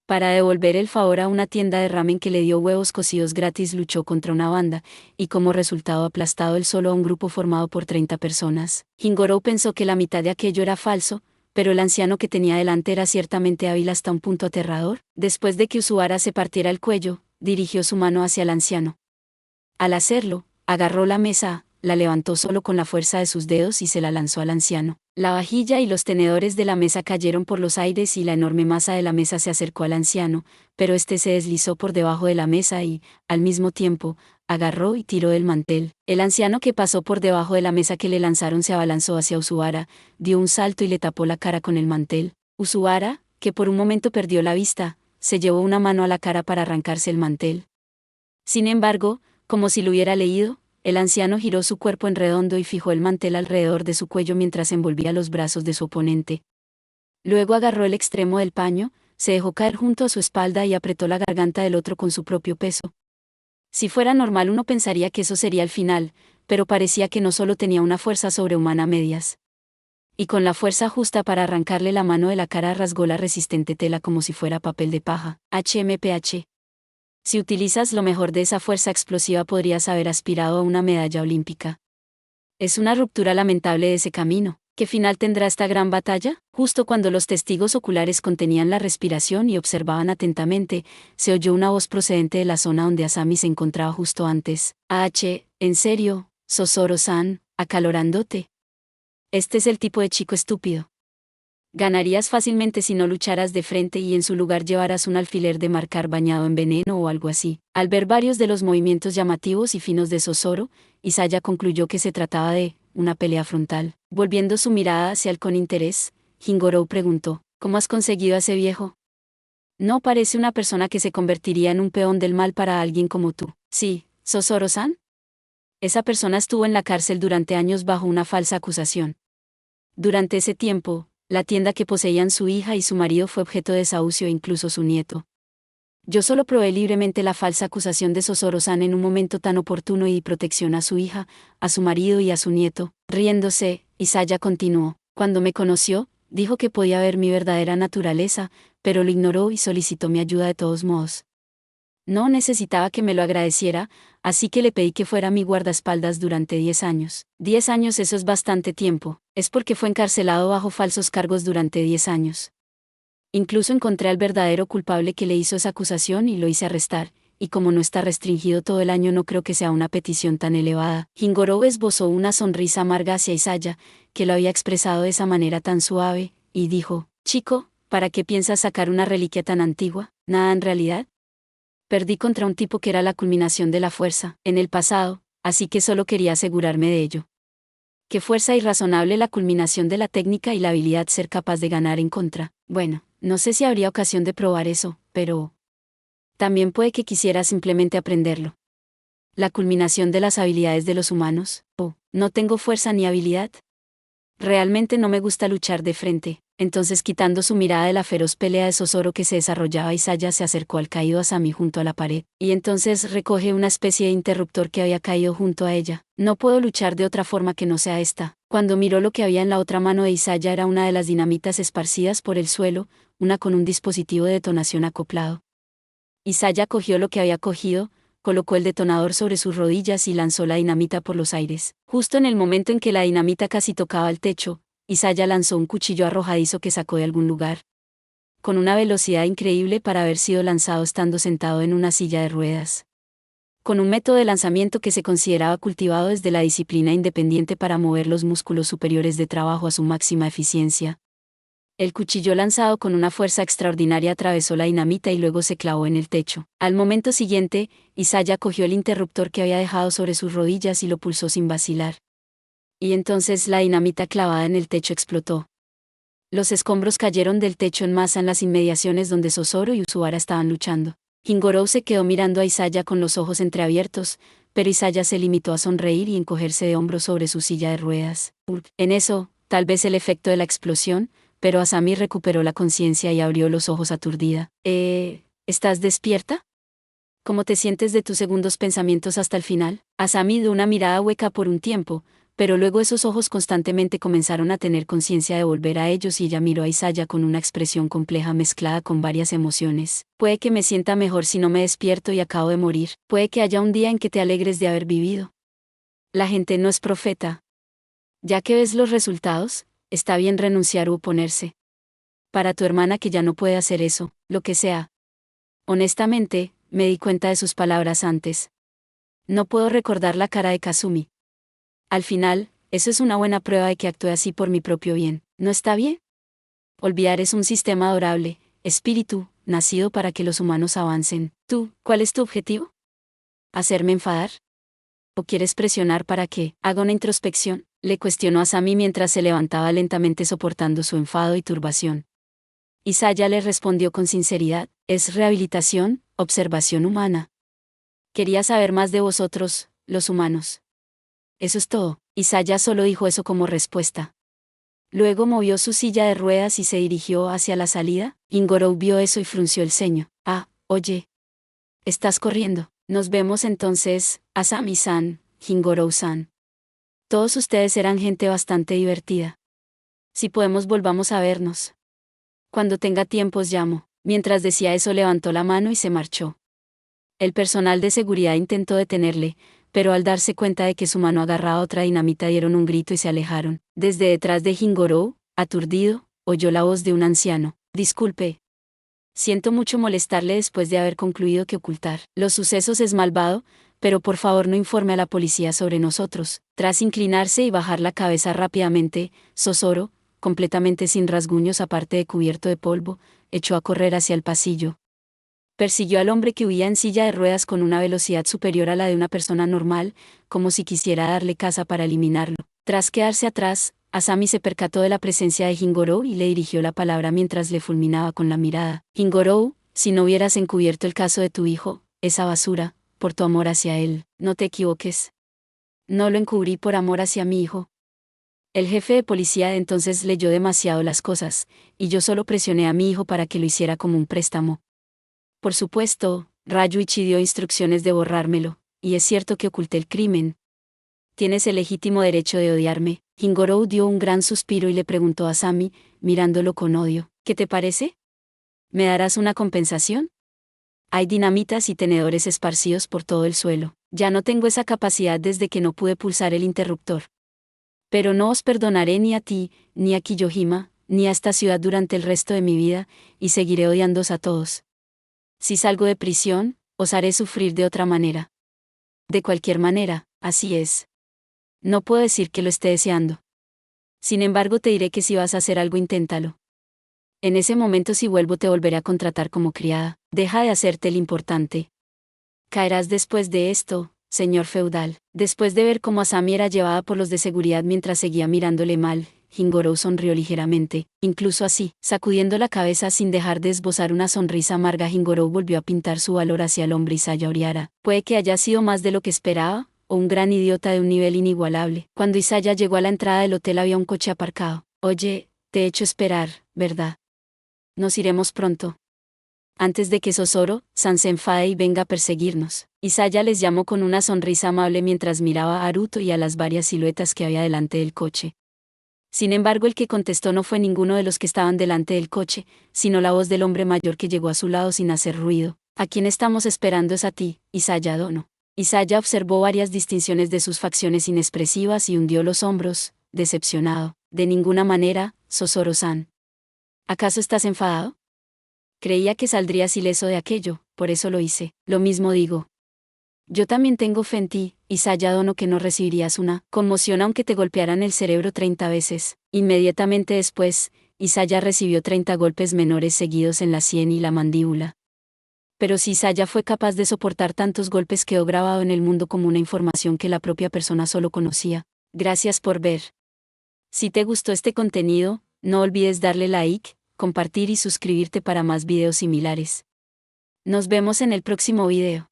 Para devolver el favor a una tienda de ramen que le dio huevos cocidos gratis luchó contra una banda, y como resultado aplastado él solo a un grupo formado por 30 personas. Hingoro pensó que la mitad de aquello era falso, pero el anciano que tenía delante era ciertamente hábil hasta un punto aterrador. Después de que Usuara se partiera el cuello, dirigió su mano hacia el anciano. Al hacerlo, agarró la mesa, la levantó solo con la fuerza de sus dedos y se la lanzó al anciano. La vajilla y los tenedores de la mesa cayeron por los aires y la enorme masa de la mesa se acercó al anciano, pero éste se deslizó por debajo de la mesa y, al mismo tiempo, agarró y tiró del mantel. El anciano que pasó por debajo de la mesa que le lanzaron se abalanzó hacia Usuara, dio un salto y le tapó la cara con el mantel. Usuara, que por un momento perdió la vista, se llevó una mano a la cara para arrancarse el mantel. Sin embargo, como si lo hubiera leído, el anciano giró su cuerpo en redondo y fijó el mantel alrededor de su cuello mientras envolvía los brazos de su oponente. Luego agarró el extremo del paño, se dejó caer junto a su espalda y apretó la garganta del otro con su propio peso. Si fuera normal uno pensaría que eso sería el final, pero parecía que no solo tenía una fuerza sobrehumana a medias. Y con la fuerza justa para arrancarle la mano de la cara rasgó la resistente tela como si fuera papel de paja. HMPH. Si utilizas lo mejor de esa fuerza explosiva podrías haber aspirado a una medalla olímpica. Es una ruptura lamentable de ese camino. ¿Qué final tendrá esta gran batalla? Justo cuando los testigos oculares contenían la respiración y observaban atentamente, se oyó una voz procedente de la zona donde Asami se encontraba justo antes. ¿En serio, Sosoro-san, acalorándote? Este es el tipo de chico estúpido. Ganarías fácilmente si no lucharas de frente y en su lugar llevaras un alfiler de marcar bañado en veneno o algo así. Al ver varios de los movimientos llamativos y finos de Sosoro, Isaya concluyó que se trataba de una pelea frontal. Volviendo su mirada hacia él con interés, Hingorou preguntó, ¿cómo has conseguido a ese viejo? No parece una persona que se convertiría en un peón del mal para alguien como tú. Sí, Sosoro-san. Esa persona estuvo en la cárcel durante años bajo una falsa acusación. Durante ese tiempo, la tienda que poseían su hija y su marido fue objeto de desahucio e incluso su nieto. Yo solo probé libremente la falsa acusación de Sosoro-san en un momento tan oportuno y di protección a su hija, a su marido y a su nieto. Riéndose, Isaya continuó. Cuando me conoció, dijo que podía ver mi verdadera naturaleza, pero lo ignoró y solicitó mi ayuda de todos modos. No necesitaba que me lo agradeciera, así que le pedí que fuera mi guardaespaldas durante 10 años. 10 años, eso es bastante tiempo, es porque fue encarcelado bajo falsos cargos durante 10 años. Incluso encontré al verdadero culpable que le hizo esa acusación y lo hice arrestar, y como no está restringido todo el año no creo que sea una petición tan elevada. Hingorou esbozó una sonrisa amarga hacia Isaya, que lo había expresado de esa manera tan suave, y dijo, chico, ¿para qué piensas sacar una reliquia tan antigua? ¿Nada en realidad? Perdí contra un tipo que era la culminación de la fuerza, en el pasado, así que solo quería asegurarme de ello. Qué fuerza irrazonable la culminación de la técnica y la habilidad ser capaz de ganar en contra. Bueno, no sé si habría ocasión de probar eso, pero también puede que quisiera simplemente aprenderlo. La culminación de las habilidades de los humanos. Oh, no tengo fuerza ni habilidad. Realmente no me gusta luchar de frente. Entonces, quitando su mirada de la feroz pelea de Sosoro que se desarrollaba, Isaya se acercó al caído Asami junto a la pared, y entonces recoge una especie de interruptor que había caído junto a ella. No puedo luchar de otra forma que no sea esta. Cuando miró lo que había en la otra mano de Isaya era una de las dinamitas esparcidas por el suelo, una con un dispositivo de detonación acoplado. Isaya cogió lo que había cogido, colocó el detonador sobre sus rodillas y lanzó la dinamita por los aires. Justo en el momento en que la dinamita casi tocaba el techo, Isaya lanzó un cuchillo arrojadizo que sacó de algún lugar. Con una velocidad increíble para haber sido lanzado estando sentado en una silla de ruedas. Con un método de lanzamiento que se consideraba cultivado desde la disciplina independiente para mover los músculos superiores de trabajo a su máxima eficiencia. El cuchillo lanzado con una fuerza extraordinaria atravesó la dinamita y luego se clavó en el techo. Al momento siguiente, Isaya cogió el interruptor que había dejado sobre sus rodillas y lo pulsó sin vacilar. Y entonces la dinamita clavada en el techo explotó. Los escombros cayeron del techo en masa en las inmediaciones donde Sosoro y Usuara estaban luchando. Hingorou se quedó mirando a Isaya con los ojos entreabiertos, pero Isaya se limitó a sonreír y encogerse de hombros sobre su silla de ruedas. En eso, tal vez el efecto de la explosión, pero Asami recuperó la conciencia y abrió los ojos aturdida. ¿Estás despierta? ¿Cómo te sientes de tus segundos pensamientos hasta el final? Asami dio una mirada hueca por un tiempo, pero luego esos ojos constantemente comenzaron a tener conciencia de volver a ellos y ella miró a Isaya con una expresión compleja mezclada con varias emociones. Puede que me sienta mejor si no me despierto y acabo de morir. Puede que haya un día en que te alegres de haber vivido. La gente no es profeta. Ya que ves los resultados, está bien renunciar u oponerse. Para tu hermana que ya no puede hacer eso, lo que sea. Honestamente, me di cuenta de sus palabras antes. No puedo recordar la cara de Kazumi. Al final, eso es una buena prueba de que actué así por mi propio bien. ¿No está bien? Olvidar es un sistema adorable, espíritu, nacido para que los humanos avancen. ¿Tú, cuál es tu objetivo? ¿Hacerme enfadar? ¿O quieres presionar para que haga una introspección? Le cuestionó a Sammy mientras se levantaba lentamente soportando su enfado y turbación. Isaya le respondió con sinceridad, es rehabilitación, observación humana. Quería saber más de vosotros, los humanos. Eso es todo. Isaya solo dijo eso como respuesta. Luego movió su silla de ruedas y se dirigió hacia la salida. Ingorou vio eso y frunció el ceño. Ah, oye. Estás corriendo. Nos vemos entonces, Asami-san, Hingorou-san. Todos ustedes eran gente bastante divertida. Si podemos volvamos a vernos. Cuando tenga tiempo os llamo. Mientras decía eso levantó la mano y se marchó. El personal de seguridad intentó detenerle, pero al darse cuenta de que su mano agarraba otra dinamita dieron un grito y se alejaron. Desde detrás de Hingorou, aturdido, oyó la voz de un anciano. Disculpe. Siento mucho molestarle después de haber concluido que ocultar los sucesos es malvado, pero por favor no informe a la policía sobre nosotros. Tras inclinarse y bajar la cabeza rápidamente, Sosoro, completamente sin rasguños aparte de cubierto de polvo, echó a correr hacia el pasillo. Persiguió al hombre que huía en silla de ruedas con una velocidad superior a la de una persona normal, como si quisiera darle caza para eliminarlo. Tras quedarse atrás, Asami se percató de la presencia de Hingorou y le dirigió la palabra mientras le fulminaba con la mirada. Hingorou, si no hubieras encubierto el caso de tu hijo, esa basura, por tu amor hacia él, no te equivoques. No lo encubrí por amor hacia mi hijo. El jefe de policía entonces leyó demasiado las cosas, y yo solo presioné a mi hijo para que lo hiciera como un préstamo. Por supuesto, Ryuichi dio instrucciones de borrármelo, y es cierto que oculté el crimen. Tienes el legítimo derecho de odiarme. Hingorou dio un gran suspiro y le preguntó a Asami, mirándolo con odio, ¿qué te parece? ¿Me darás una compensación? Hay dinamitas y tenedores esparcidos por todo el suelo. Ya no tengo esa capacidad desde que no pude pulsar el interruptor. Pero no os perdonaré ni a ti, ni a Kiyohima, ni a esta ciudad durante el resto de mi vida, y seguiré odiándoos a todos. Si salgo de prisión, os haré sufrir de otra manera. De cualquier manera, así es. No puedo decir que lo esté deseando. Sin embargo, te diré que si vas a hacer algo, inténtalo. En ese momento, si vuelvo, te volveré a contratar como criada. Deja de hacerte el importante. Caerás después de esto, señor feudal. Después de ver cómo Asami era llevada por los de seguridad mientras seguía mirándole mal, Hingorou sonrió ligeramente. Incluso así, sacudiendo la cabeza sin dejar de esbozar una sonrisa amarga, Hingorou volvió a pintar su valor hacia el hombre Isaya Oriara. Puede que haya sido más de lo que esperaba, o un gran idiota de un nivel inigualable. Cuando Isaya llegó a la entrada del hotel había un coche aparcado. Oye, te he hecho esperar, ¿verdad? Nos iremos pronto. Antes de que Sosoro-san se enfade y venga a perseguirnos. Isaya les llamó con una sonrisa amable mientras miraba a Haruto y a las varias siluetas que había delante del coche. Sin embargo, el que contestó no fue ninguno de los que estaban delante del coche, sino la voz del hombre mayor que llegó a su lado sin hacer ruido. A quien estamos esperando es a ti, Isaya Dono. Isaya observó varias distinciones de sus facciones inexpresivas y hundió los hombros, decepcionado. De ninguna manera, Sosoro-san. ¿Acaso estás enfadado? Creía que saldrías ileso de aquello, por eso lo hice. Lo mismo digo. Yo también tengo fe en ti, Isaya Dono, que no recibirías una conmoción aunque te golpearan el cerebro 30 veces. Inmediatamente después, Isaya recibió 30 golpes menores seguidos en la sien y la mandíbula. Pero si Isaya fue capaz de soportar tantos golpes, quedó grabado en el mundo como una información que la propia persona solo conocía. Gracias por ver. Si te gustó este contenido, no olvides darle like, compartir y suscribirte para más videos similares. Nos vemos en el próximo video.